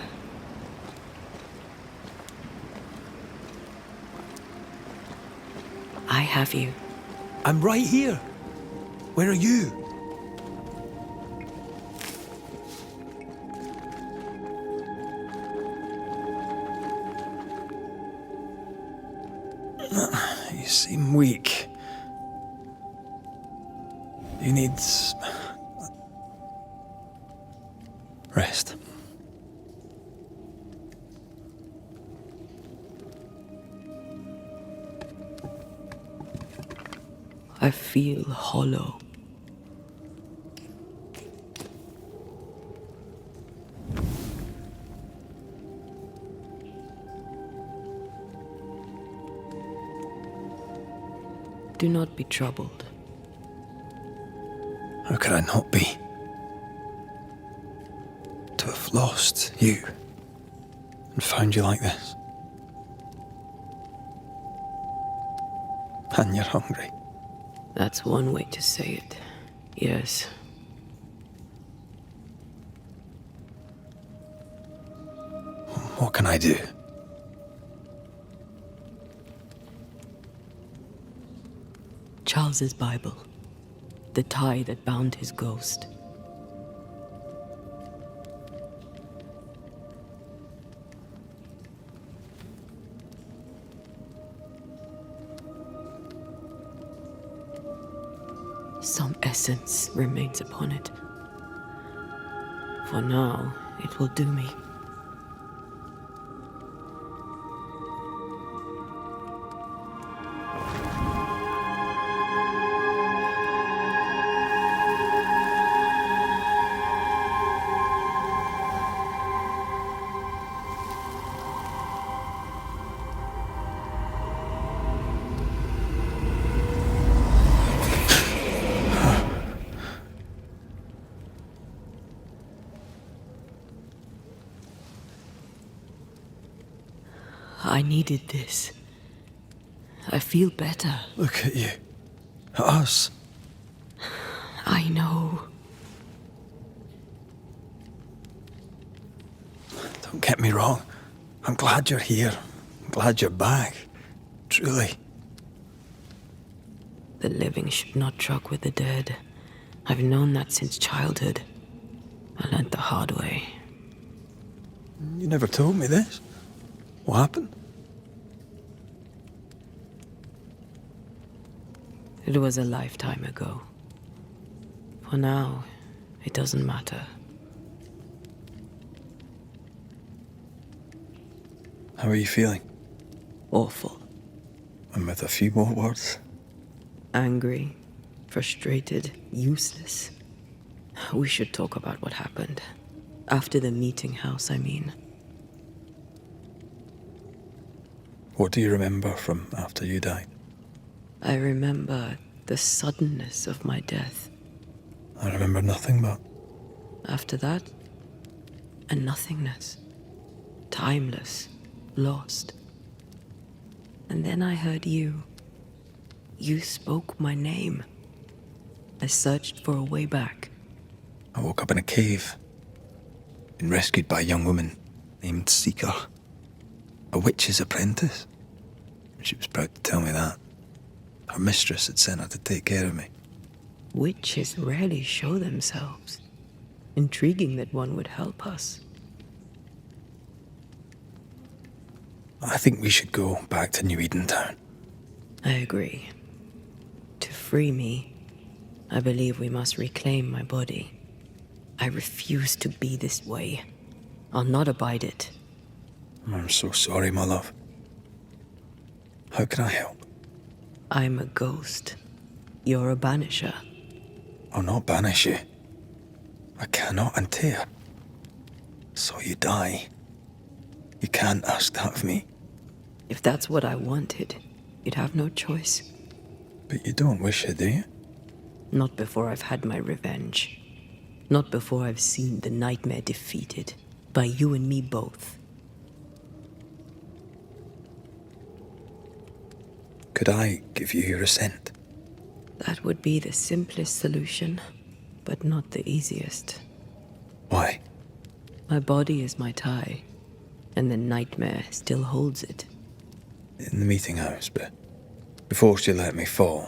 I have you. I'm right here. Where are you? You seem weak. You need rest. I feel hollow. Do not be troubled. How could I not be? To have lost you and found you like this. And you're hungry. That's one way to say it. Yes. What can I do? Charles's Bible. The tie that bound his ghost. Some essence remains upon it. For now, it will do me. I needed this. I feel better. Look at you. At us. I know. Don't get me wrong. I'm glad you're here. I'm glad you're back. Truly. The living should not truck with the dead. I've known that since childhood. I learned the hard way. You never told me this. What happened? It was a lifetime ago. For now, it doesn't matter. How are you feeling? Awful. And with a few more words? Angry, frustrated, useless. We should talk about what happened. After the meeting house, I mean. What do you remember from after you died? I remember the suddenness of my death. I remember nothing but... After that, a nothingness. Timeless, lost. And then I heard you. You spoke my name. I searched for a way back. I woke up in a cave. Been rescued by a young woman named Seeker. A witch's apprentice. She was proud to tell me that. Her mistress had sent her to take care of me. Witches rarely show themselves. Intriguing that one would help us. I think we should go back to New Edentown. I agree. To free me, I believe we must reclaim my body. I refuse to be this way. I'll not abide it. I'm so sorry, my love. How can I help? I'm a ghost. You're a banisher. I'll not banish you. I cannot untear. So you die. You can't ask that of me. If that's what I wanted, you'd have no choice. But you don't wish it, do you? Not before I've had my revenge. Not before I've seen the nightmare defeated. By you and me both. Could I give you your assent? That would be the simplest solution, but not the easiest. Why? My body is my tie, and the nightmare still holds it. In the meeting house, but before she let me fall,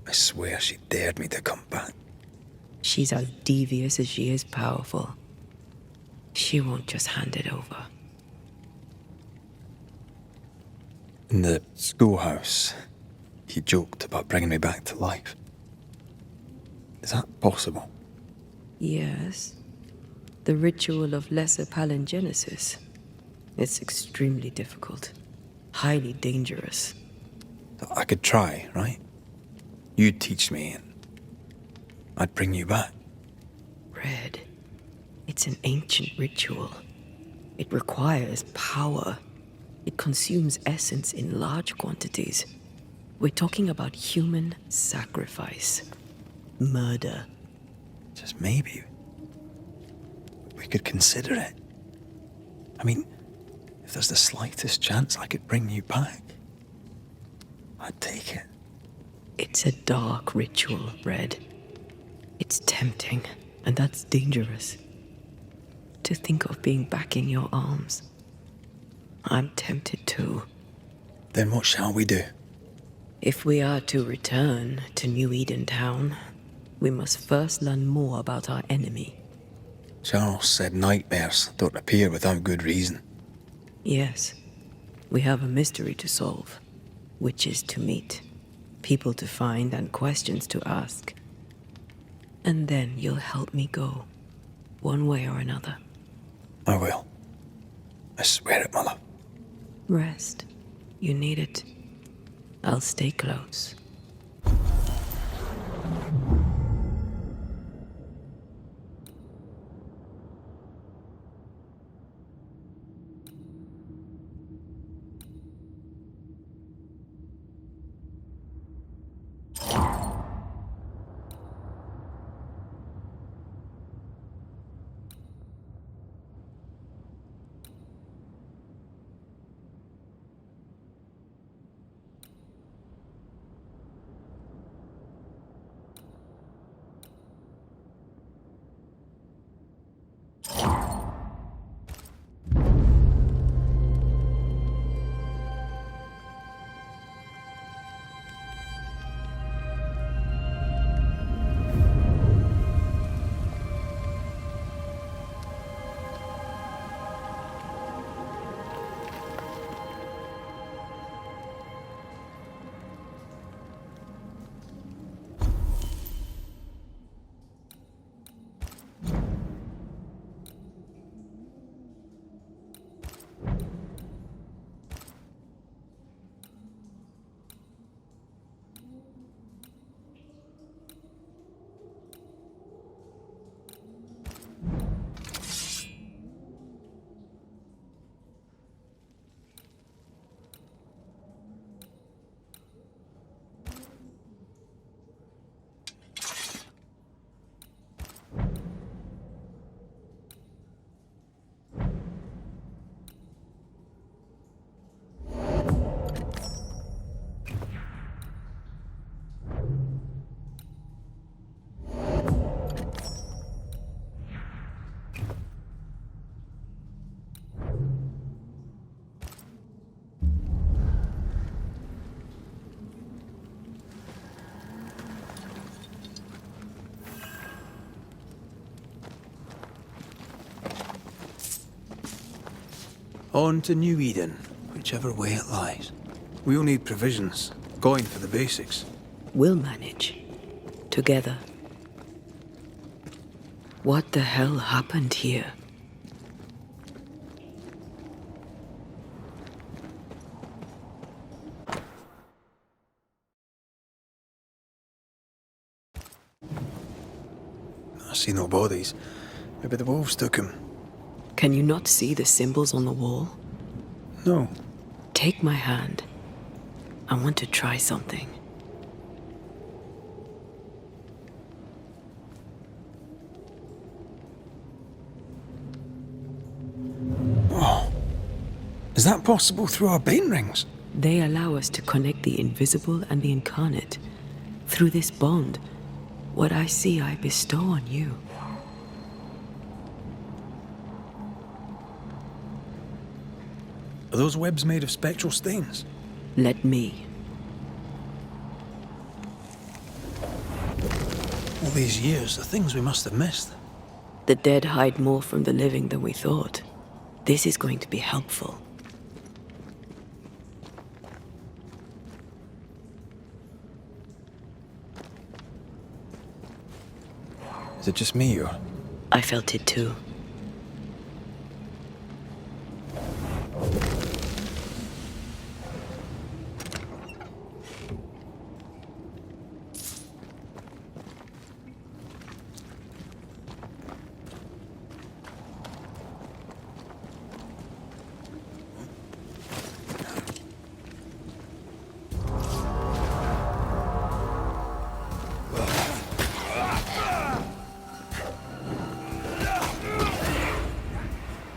I swear she dared me to come back. She's as devious as she is powerful. She won't just hand it over. In the schoolhouse, he joked about bringing me back to life. Is that possible? Yes. The ritual of lesser palingenesis. It's extremely difficult. Highly dangerous. I could try, right? You'd teach me and I'd bring you back. Red. It's an ancient ritual. It requires power. It consumes essence in large quantities. We're talking about human sacrifice. Murder. Just maybe we could consider it. I mean, if there's the slightest chance I could bring you back, I'd take it. It's a dark ritual, Red. It's tempting, and that's dangerous. To think of being back in your arms. I'm tempted too. Then what shall we do? If we are to return to New Eden Town, we must first learn more about our enemy. Charles said nightmares don't appear without good reason. Yes, we have a mystery to solve. Witches to meet, people to find, and questions to ask. And then you'll help me go, one way or another. I will. I swear it, Mother. Rest. You need it. I'll stay close. On to New Eden, whichever way it lies. We'll need provisions, going for the basics. We'll manage. Together. What the hell happened here? I see no bodies. Maybe the wolves took him. Can you not see the symbols on the wall? No. Take my hand. I want to try something. Oh. Is that possible through our bane rings? They allow us to connect the invisible and the incarnate. Through this bond, what I see I bestow on you. Are those webs made of spectral stains? Let me. All these years, the things we must have missed. The dead hide more from the living than we thought. This is going to be helpful. Is it just me, or? I felt it too.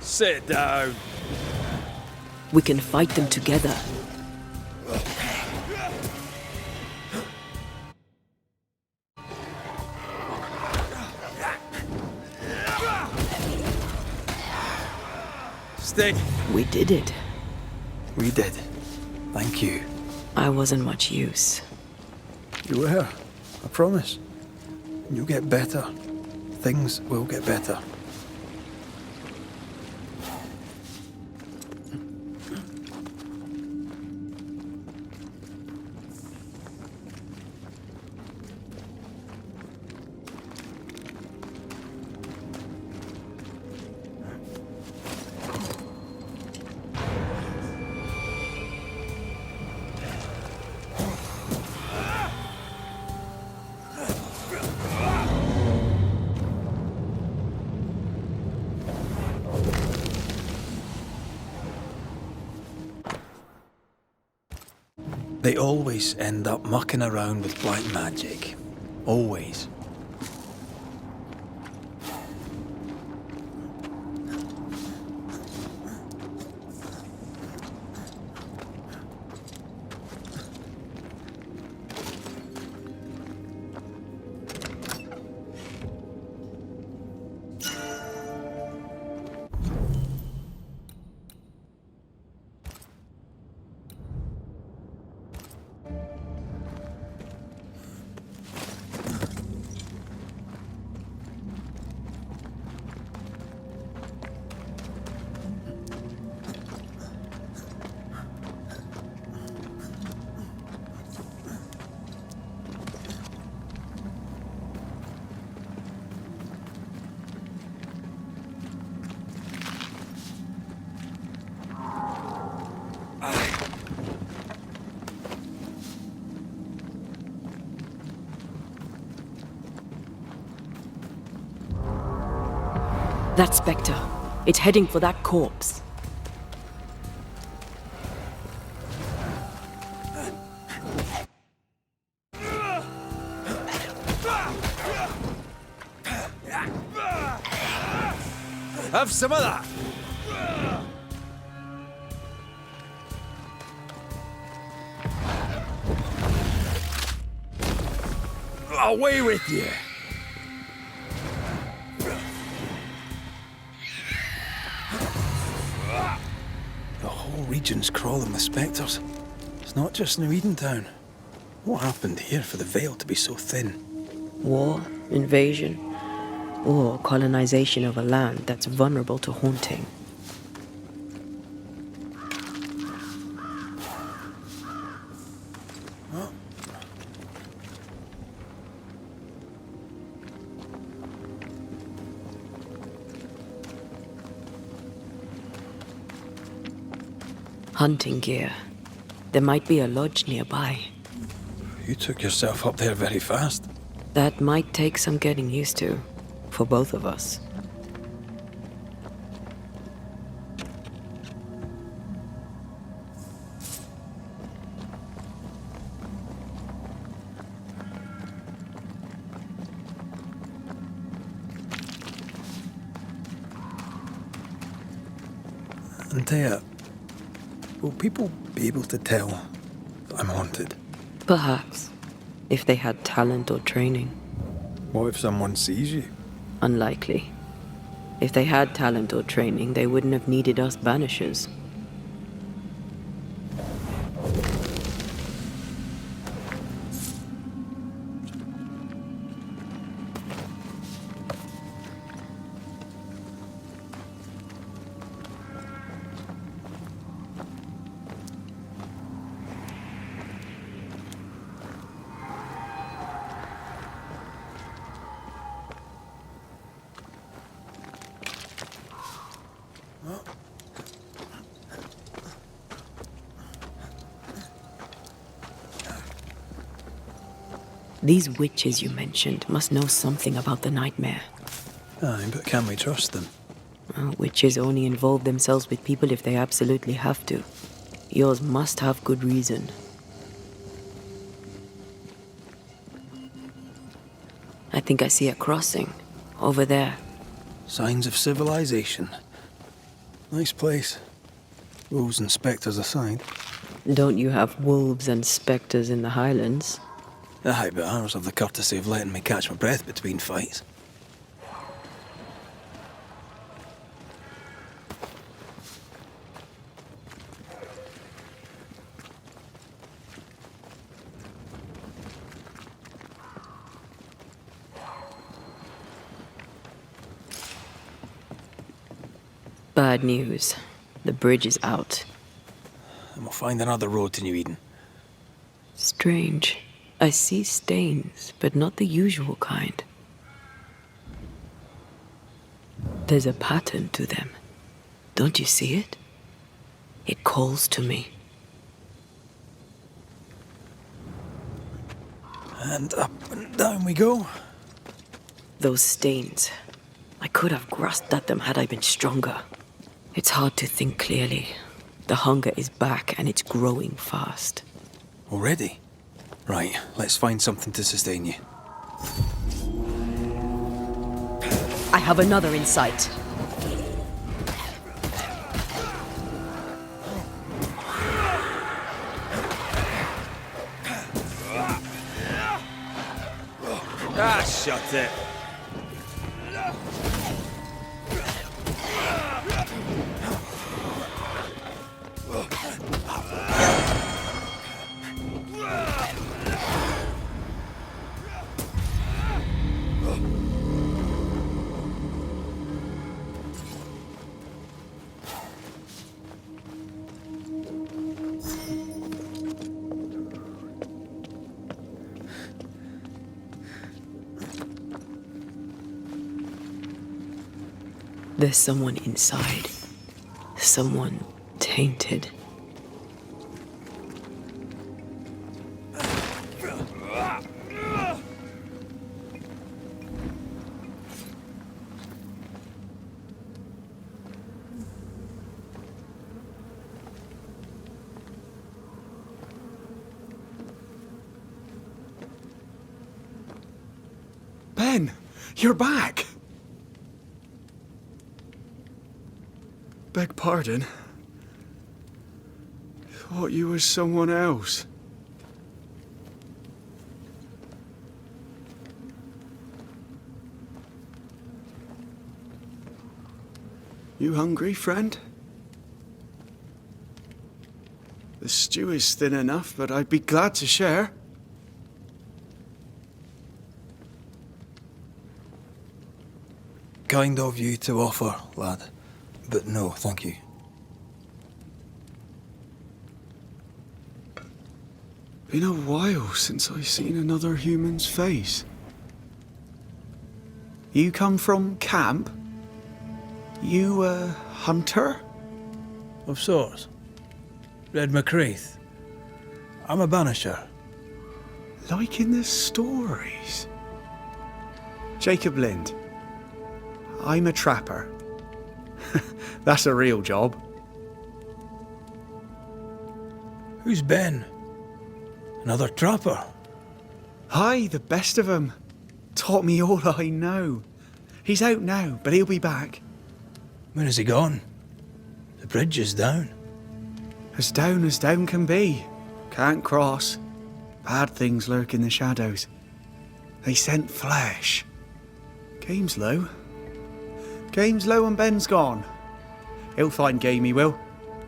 Sit down. We can fight them together. Stick. We did it. We did. Thank you. I wasn't much use. You were. I promise. You'll get better. Things will get better. They always end up mucking around with black magic. Always. That spectre. It's heading for that corpse. Have some of that. Away with you. The whole region's crawling with spectres. It's not just New Edentown. What happened here for the veil to be so thin? War, invasion, or colonization of a land that's vulnerable to haunting. Hunting gear. There might be a lodge nearby. You took yourself up there very fast. That might take some getting used to, for both of us. Antea, Will people be able to tell that I'm haunted? Perhaps, if they had talent or training. What if someone sees you? Unlikely. If they had talent or training, they wouldn't have needed us Banishers. These witches you mentioned must know something about the nightmare. Aye, but can we trust them? Well, witches only involve themselves with people if they absolutely have to. Yours must have good reason. I think I see a crossing. Over there. Signs of civilization. Nice place. Wolves and spectres aside. Don't you have wolves and spectres in the Highlands? Aye, but ours have the courtesy of letting me catch my breath between fights. Bad news. The bridge is out. And we'll find another road to New Eden. Strange. I see stains, but not the usual kind. There's a pattern to them. Don't you see it? It calls to me. And up and down we go. Those stains. I could have grasped at them had I been stronger. It's hard to think clearly. The hunger is back and it's growing fast. Already? Right, let's find something to sustain you. I have another in sight. Ah, shut it. There's someone inside. Someone tainted. Ben, you're back. Beg pardon. Thought you was someone else. You hungry, friend? The stew is thin enough, but I'd be glad to share. Kind of you to offer, lad. But no, thank you. Been a while since I've seen another human's face. You come from camp? You a hunter? Of sorts. Red McCraith. I'm a banisher. Like in the stories. Jacob Lind. I'm a trapper. That's a real job. Who's Ben? Another trapper? Aye, the best of 'em. Taught me all I know. He's out now, but he'll be back. When is he gone? The bridge is down. As down can be. Can't cross. Bad things lurk in the shadows. They scent flesh. Game's low. Game's low and Ben's gone. He'll find game, he will.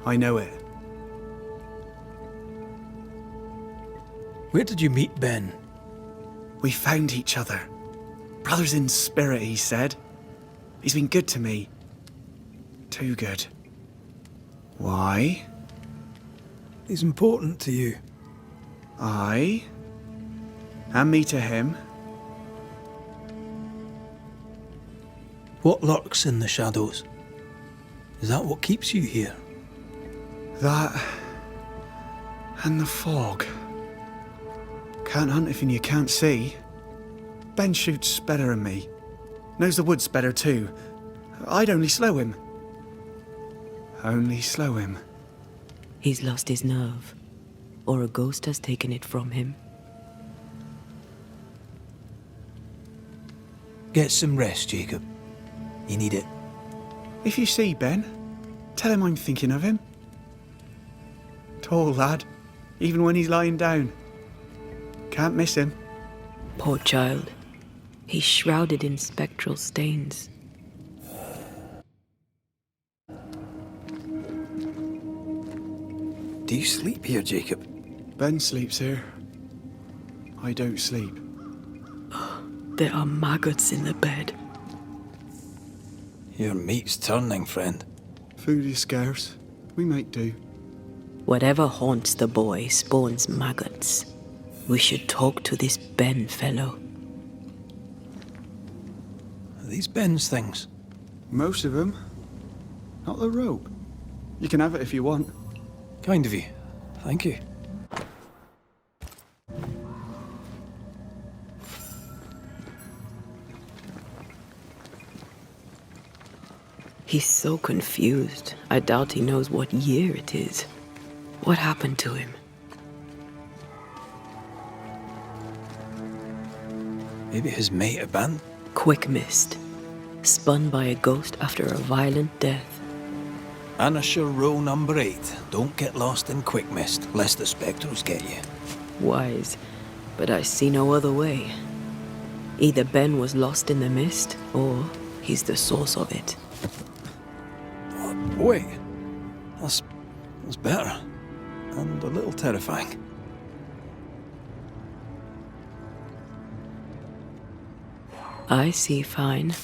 I know it. Where did you meet Ben? We found each other. Brothers in spirit, he said. He's been good to me. Too good. Why? He's important to you. Aye. And me to him. What lurks in the shadows? Is that what keeps you here? That... and the fog. Can't hunt if you can't see. Ben shoots better than me. Knows the woods better too. I'd only slow him. Only slow him. He's lost his nerve, or a ghost has taken it from him. Get some rest, Jacob. You need it. If you see Ben, tell him I'm thinking of him. Tall lad, even when he's lying down. Can't miss him. Poor child. He's shrouded in spectral stains. Do you sleep here, Jacob? Ben sleeps here. I don't sleep. There are maggots in the bed. Your meat's turning, friend. Food is scarce. We make do. Whatever haunts the boy spawns maggots. We should talk to this Ben fellow. Are these Ben's things? Most of them. Not the rope. You can have it if you want. Kind of you. Thank you. He's so confused. I doubt he knows what year it is. What happened to him? Maybe his mate abandoned. Quick mist. Spun by a ghost after a violent death. Banisher rule number 8. Don't get lost in quick mist, lest the spectres get you. Wise, but I see no other way. Either Ben was lost in the mist, or he's the source of it. Wait. That's better. And a little terrifying. I see fine.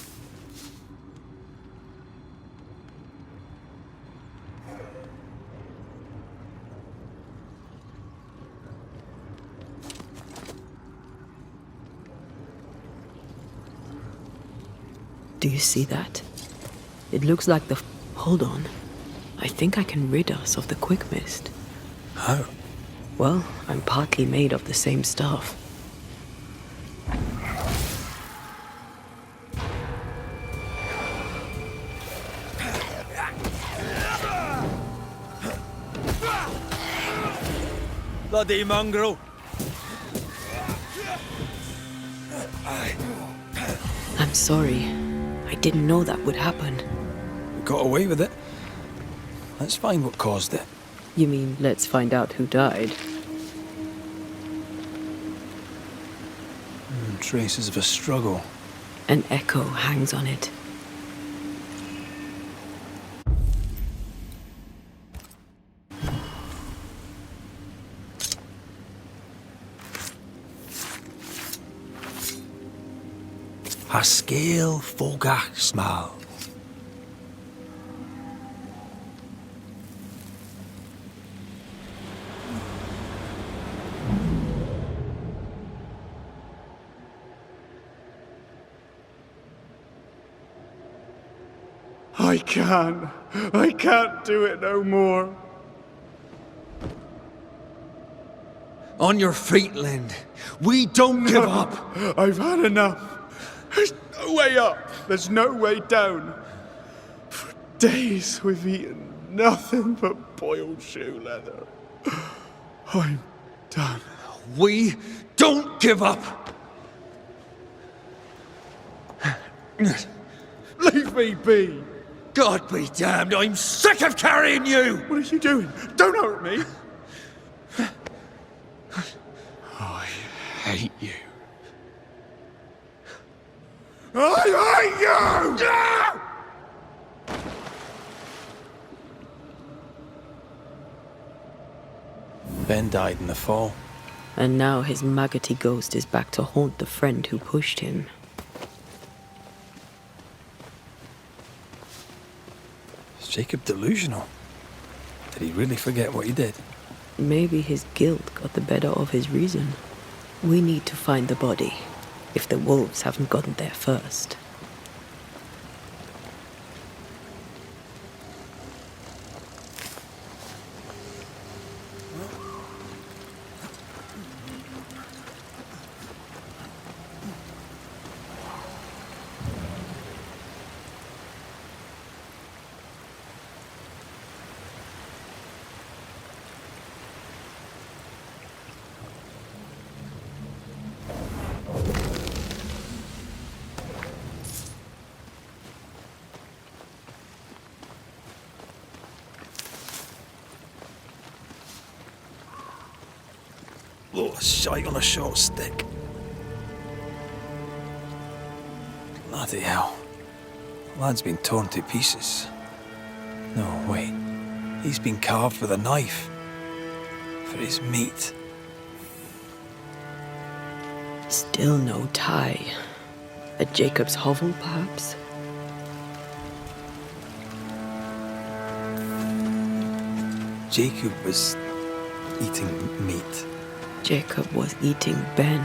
Do you see that? It looks like the... Hold on. I think I can rid us of the quick mist. How? Well, I'm partly made of the same stuff. Bloody mongrel! I'm sorry. I didn't know that would happen. We got away with it. Let's find what caused it. You mean, let's find out who died? Traces of a struggle. An echo hangs on it. A scale fogach smile. I can't do it no more. On your feet, Lind. We don't give up. I've had enough. There's no way up. There's no way down. For days we've eaten nothing but boiled shoe leather. I'm done. We don't give up. Leave me be. God be damned, I'm sick of carrying you! What are you doing? Don't hurt me! I hate you. I hate you! Ben died in the fall. And now his maggoty ghost is back to haunt the friend who pushed him. Is Jacob delusional? Did he really forget what he did? Maybe his guilt got the better of his reason. We need to find the body, if the wolves haven't gotten there first. Oh, a shite on a short stick. Bloody hell. The lad's been torn to pieces. No, wait. He's been carved with a knife. For his meat. Still no tie. At Jacob's hovel, perhaps? Jacob was eating meat. Jacob was eating Ben.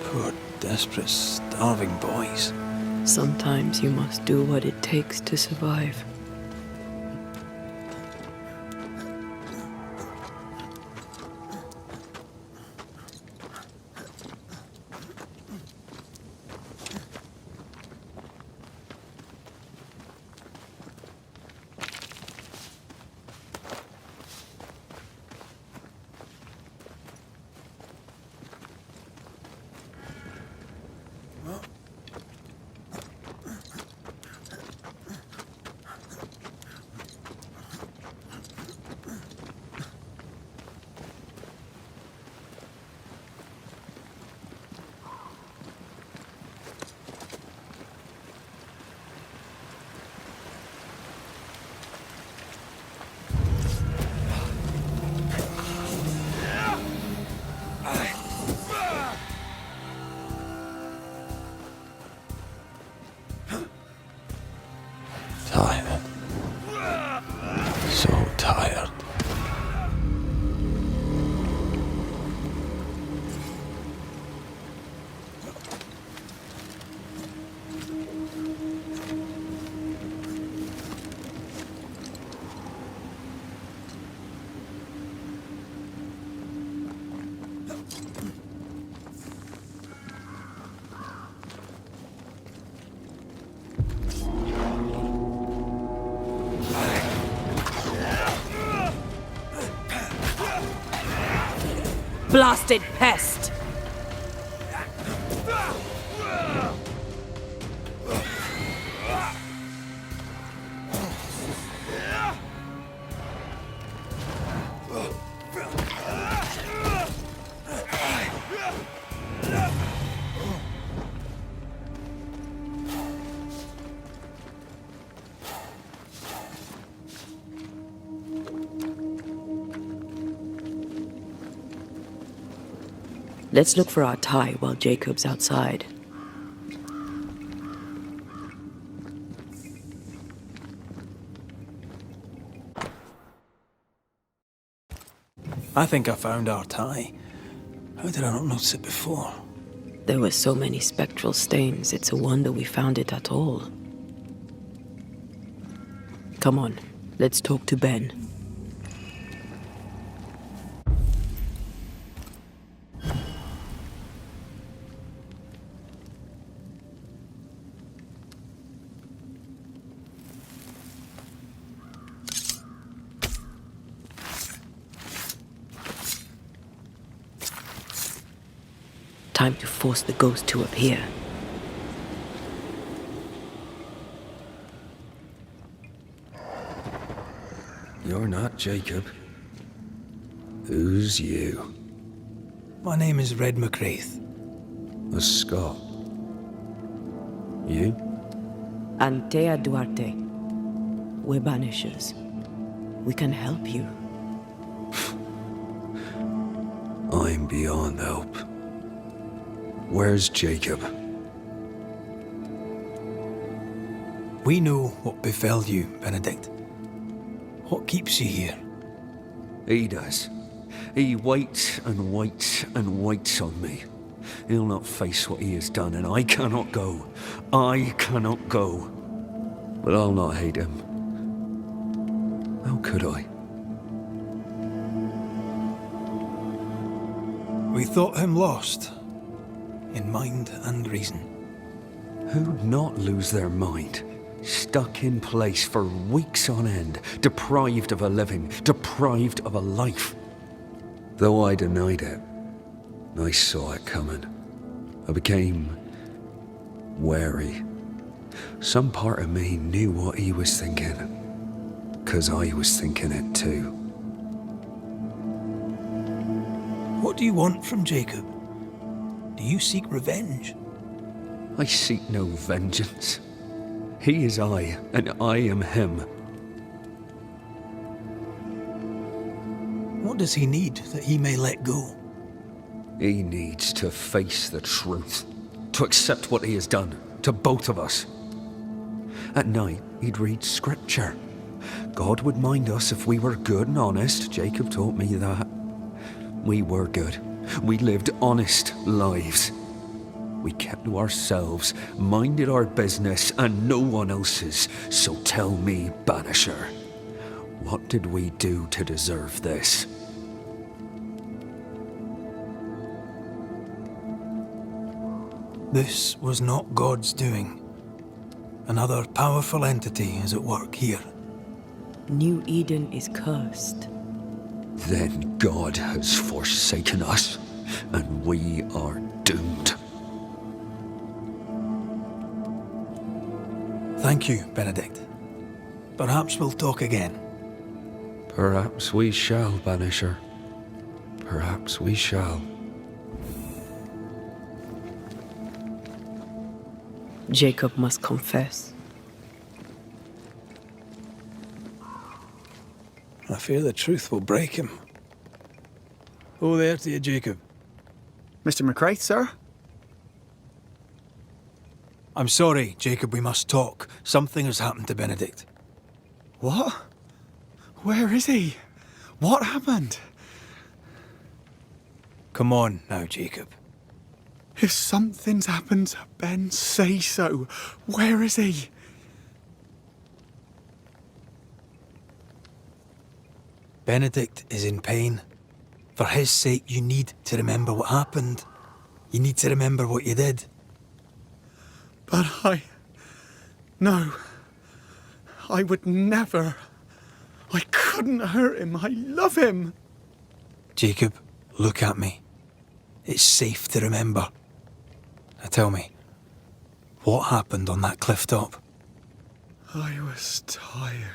Poor, desperate, starving boys. Sometimes you must do what it takes to survive. Tired. So tired. Blasted pest! Let's look for our tie while Jacob's outside. I think I found our tie. How did I not notice it before? There were so many spectral stains, it's a wonder we found it at all. Come on, let's talk to Ben. time to force the ghost to appear. You're not Jacob. Who's you? My name is Red McCraith. A Scot. You? Antea Duarte. We're Banishers. We can help you. I'm beyond help. Where's Jacob? We know what befell you, Benedict. What keeps you here? He does. He waits and waits and waits on me. He'll not face what he has done, and I cannot go. I cannot go. But I'll not hate him. How could I? We thought him lost, in mind and reason. Who'd not lose their mind? Stuck in place for weeks on end, deprived of a living, deprived of a life. Though I denied it, I saw it coming. I became wary. Some part of me knew what he was thinking, 'cause I was thinking it too. What do you want from Jacob? Do you seek revenge? I seek no vengeance. He is I, and I am him. What does he need that he may let go? He needs to face the truth, to accept what he has done to both of us. At night, he'd read scripture. God would mind us if we were good and honest. Jacob taught me that. We were good. We lived honest lives. We kept to ourselves, minded our business and no one else's. So tell me, Banisher, what did we do to deserve this? This was not God's doing. Another powerful entity is at work here. New Eden is cursed. Then God has forsaken us, and we are doomed. Thank you, Benedict. Perhaps we'll talk again. Perhaps we shall, Banisher. Perhaps we shall. Jacob must confess. I fear the truth will break him. Oh, there to you, Jacob. Mr. McCraith, sir? I'm sorry, Jacob, we must talk. Something has happened to Benedict. What? Where is he? What happened? Come on now, Jacob. If something's happened to Ben, say so. Where is he? Benedict is in pain. For his sake, you need to remember what happened. You need to remember what you did. But No. I would never. I couldn't hurt him. I love him. Jacob, look at me. It's safe to remember. Now tell me, what happened on that cliff top? I was tired.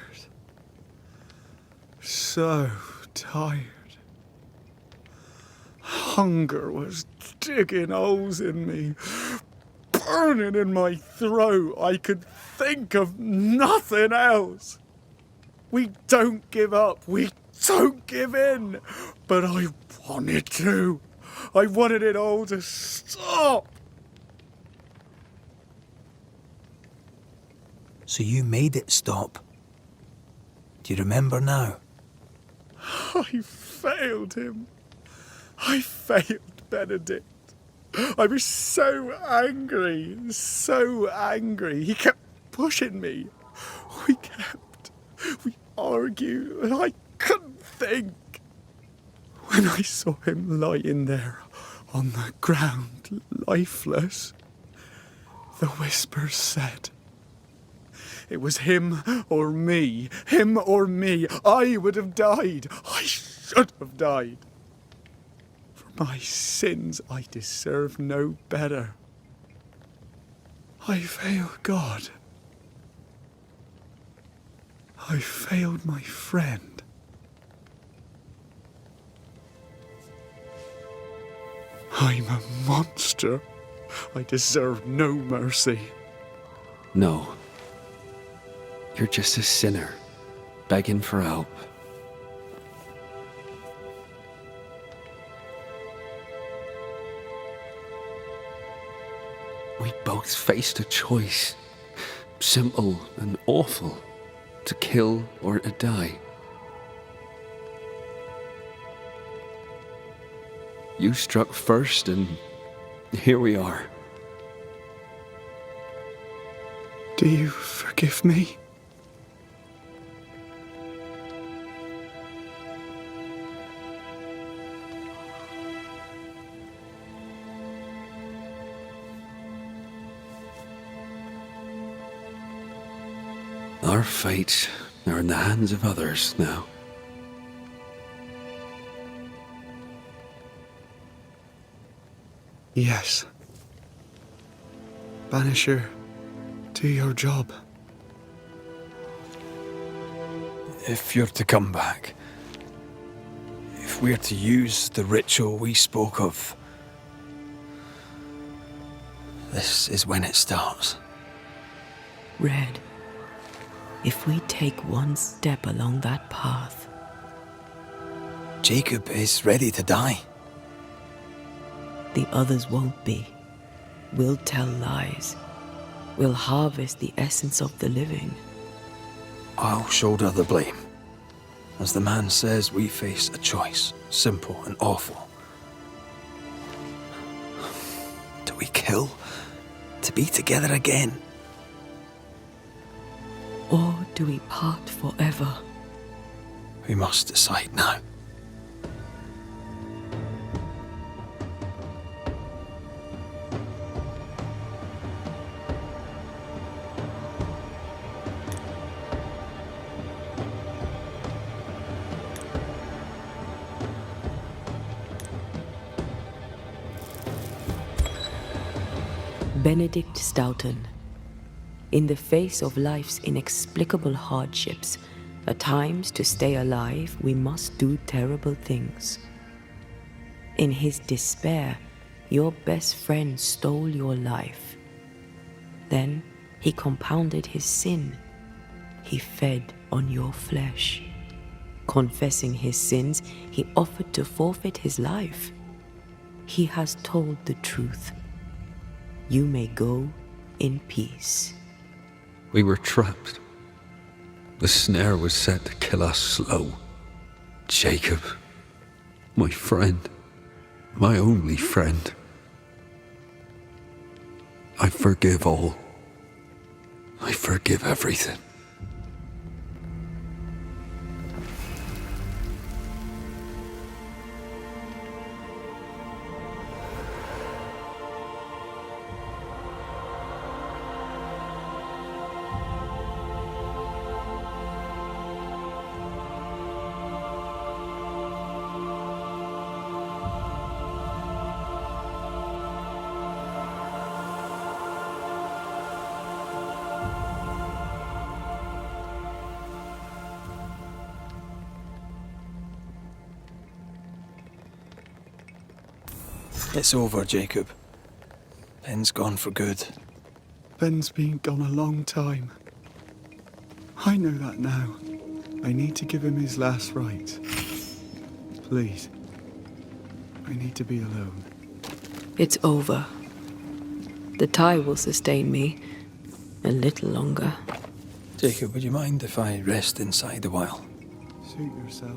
So tired. Hunger was digging holes in me, burning in my throat. I could think of nothing else. We don't give up. We don't give in. But I wanted to. I wanted it all to stop. So you made it stop. Do you remember now? I failed him. I failed Benedict. I was so angry, so angry. He kept pushing me. We argued, and I couldn't think. When I saw him lying there on the ground, lifeless, the whispers said, it was him or me. Him or me. I would have died. I should have died. For my sins, I deserve no better. I failed God. I failed my friend. I'm a monster. I deserve no mercy. No. You're just a sinner, begging for help. We both faced a choice, simple and awful, to kill or to die. You struck first, and here we are. Do you forgive me? Our fates are in the hands of others now. Yes. Banisher, do your job. If you're to come back, if we're to use the ritual we spoke of, this is when it starts. Red, if we take one step along that path, Jacob is ready to die. the others won't be. We'll tell lies. We'll harvest the essence of the living. I'll shoulder the blame. As the man says, we face a choice, simple and awful. Do we kill to be together again? Or do we part forever? We must decide now. Benedict Stoughton. In the face of life's inexplicable hardships, at times to stay alive, we must do terrible things. In his despair, your best friend stole your life. Then he compounded his sin. He fed on your flesh. Confessing his sins, he offered to forfeit his life. He has told the truth. You may go in peace. We were trapped. The snare was set to kill us slow. Jacob, my friend, my only friend. I forgive all. I forgive everything. It's over, Jacob. Ben's gone for good. Ben's been gone a long time. I know that now. I need to give him his last rites. Please. I need to be alone. It's over. The tie will sustain me a little longer. Jacob, would you mind if I rest inside a while? Suit yourself.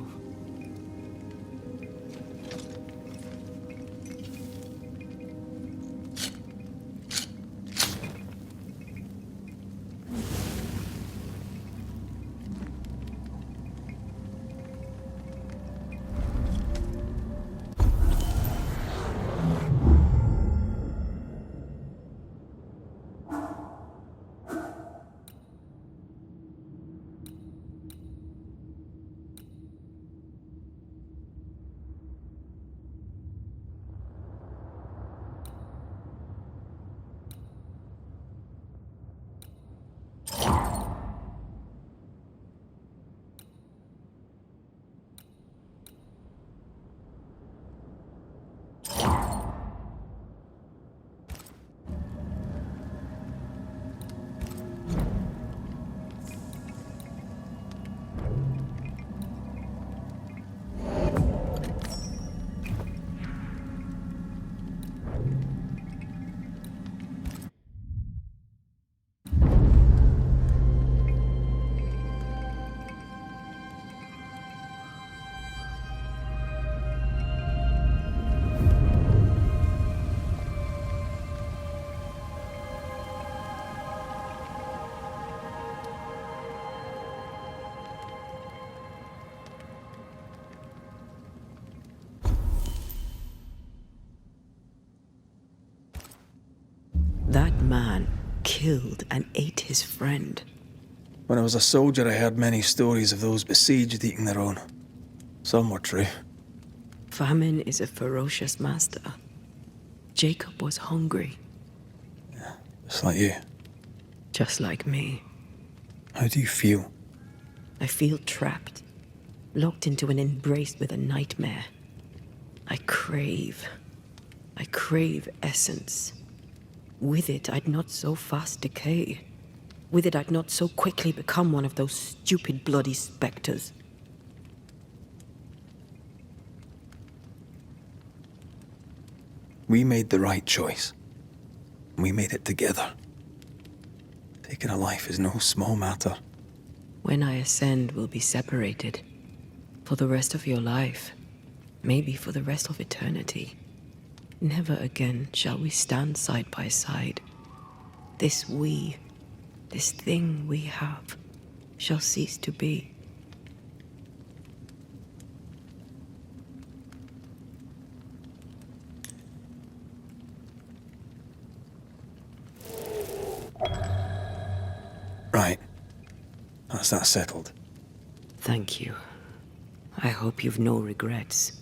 man killed and ate his friend. When I was a soldier, I heard many stories of those besieged eating their own. Some were true. Famine is a ferocious master. Jacob was hungry. Just like you. Just like me. How do you feel? I feel trapped, locked into an embrace with a nightmare. I crave essence. With it, I'd not so fast decay. With it, I'd not so quickly become one of those stupid bloody spectres. We made the right choice. We made it together. Taking a life is no small matter. When I ascend, we'll be separated. For the rest of your life. Maybe for the rest of eternity. Never again shall we stand side by side. This thing we have, shall cease to be. Right. That's that settled. Thank you. I hope you've no regrets.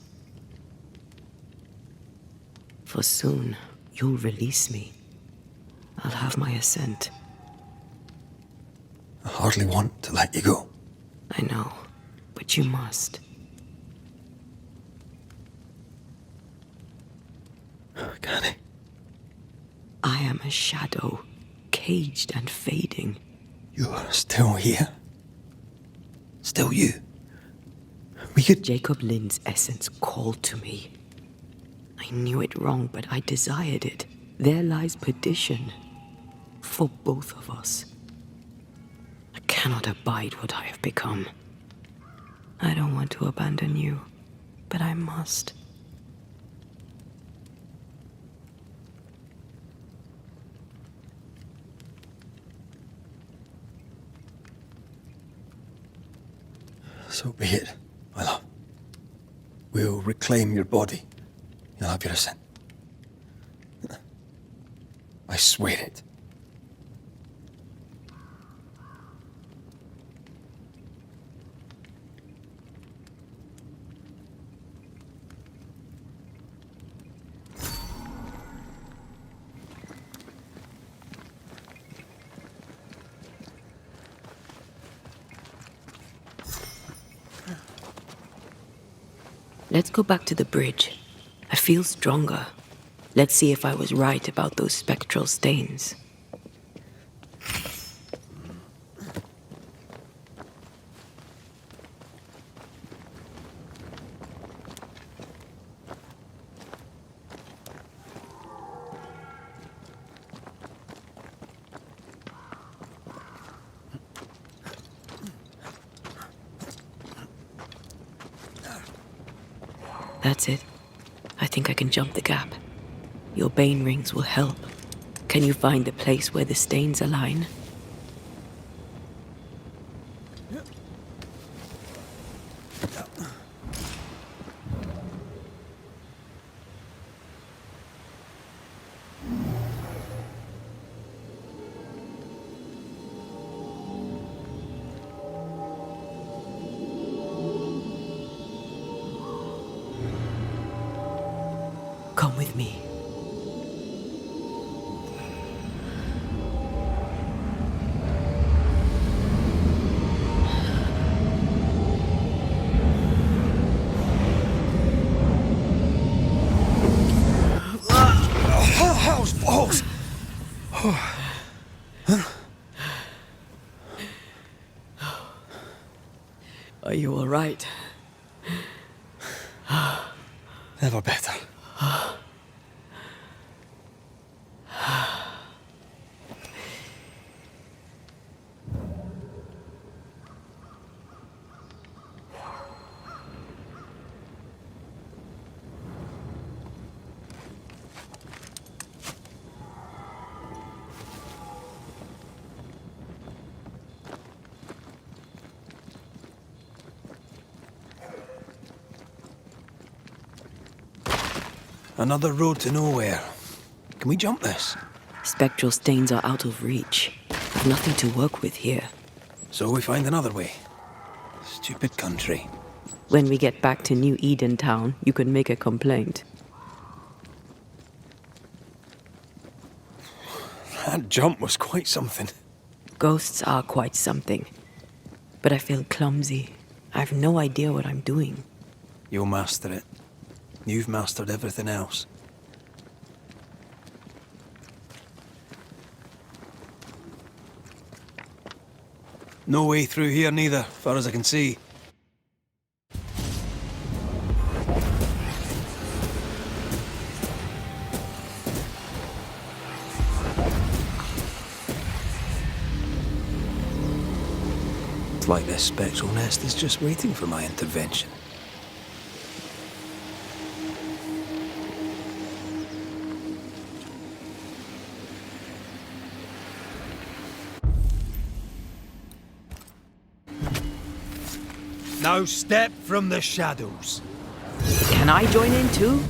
For soon, you'll release me. I'll have my ascent. I hardly want to let you go. I know, but you must. Can I? I am a shadow, caged and fading. You're still here? Still you? We could... Jacob Lind's essence called to me. I knew it wrong, but I desired it. There lies perdition. For both of us. I cannot abide what I have become. I don't want to abandon you, but I must. So be it, my love. We'll reclaim your body. You'll have your ascent. I swear it. Let's go back to the bridge. I feel stronger. Let's see if I was right about those spectral stains. That's it. I think I can jump the gap. Your bane rings will help. Can you find the place where the stains align? Come with me. Balls! Are you all right? Never better. Another road to nowhere. Can we jump this? Spectral stains are out of reach. I've nothing to work with here. So we find another way. Stupid country. When we get back to New Eden Town, you can make a complaint. That jump was quite something. Ghosts are quite something. But I feel clumsy. I have no idea what I'm doing. You'll master it. You've mastered everything else. No way through here neither, far as I can see. It's like this spectral nest is just waiting for my intervention. Now step from the shadows. Can I join in too?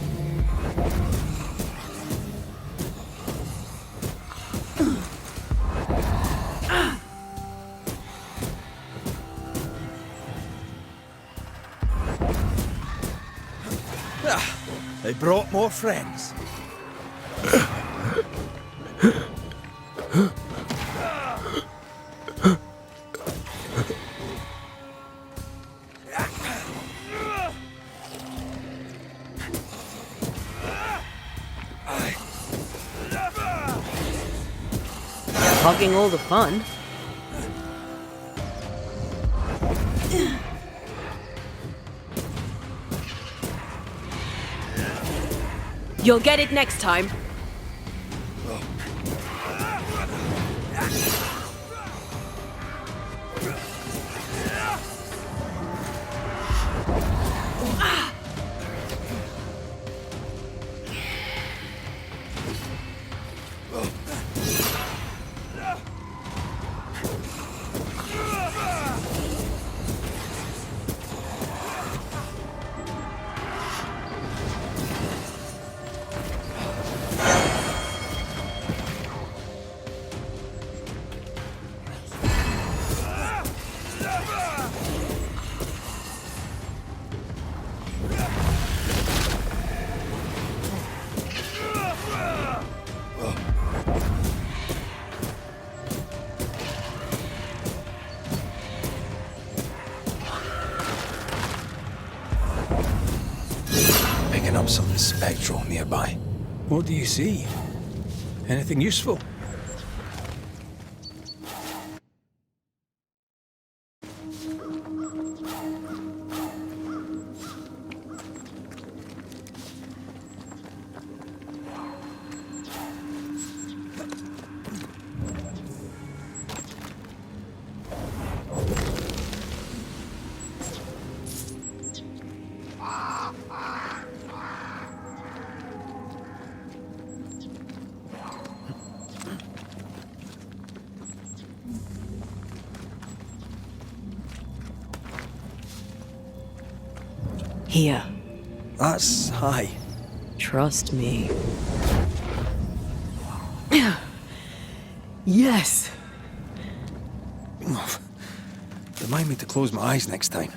They brought more friends. Hogging all the fun. You'll get it next time. Up something spectral nearby. What do you see? Anything useful? Here. That's high. Trust me. Yes. Remind me to close my eyes next time.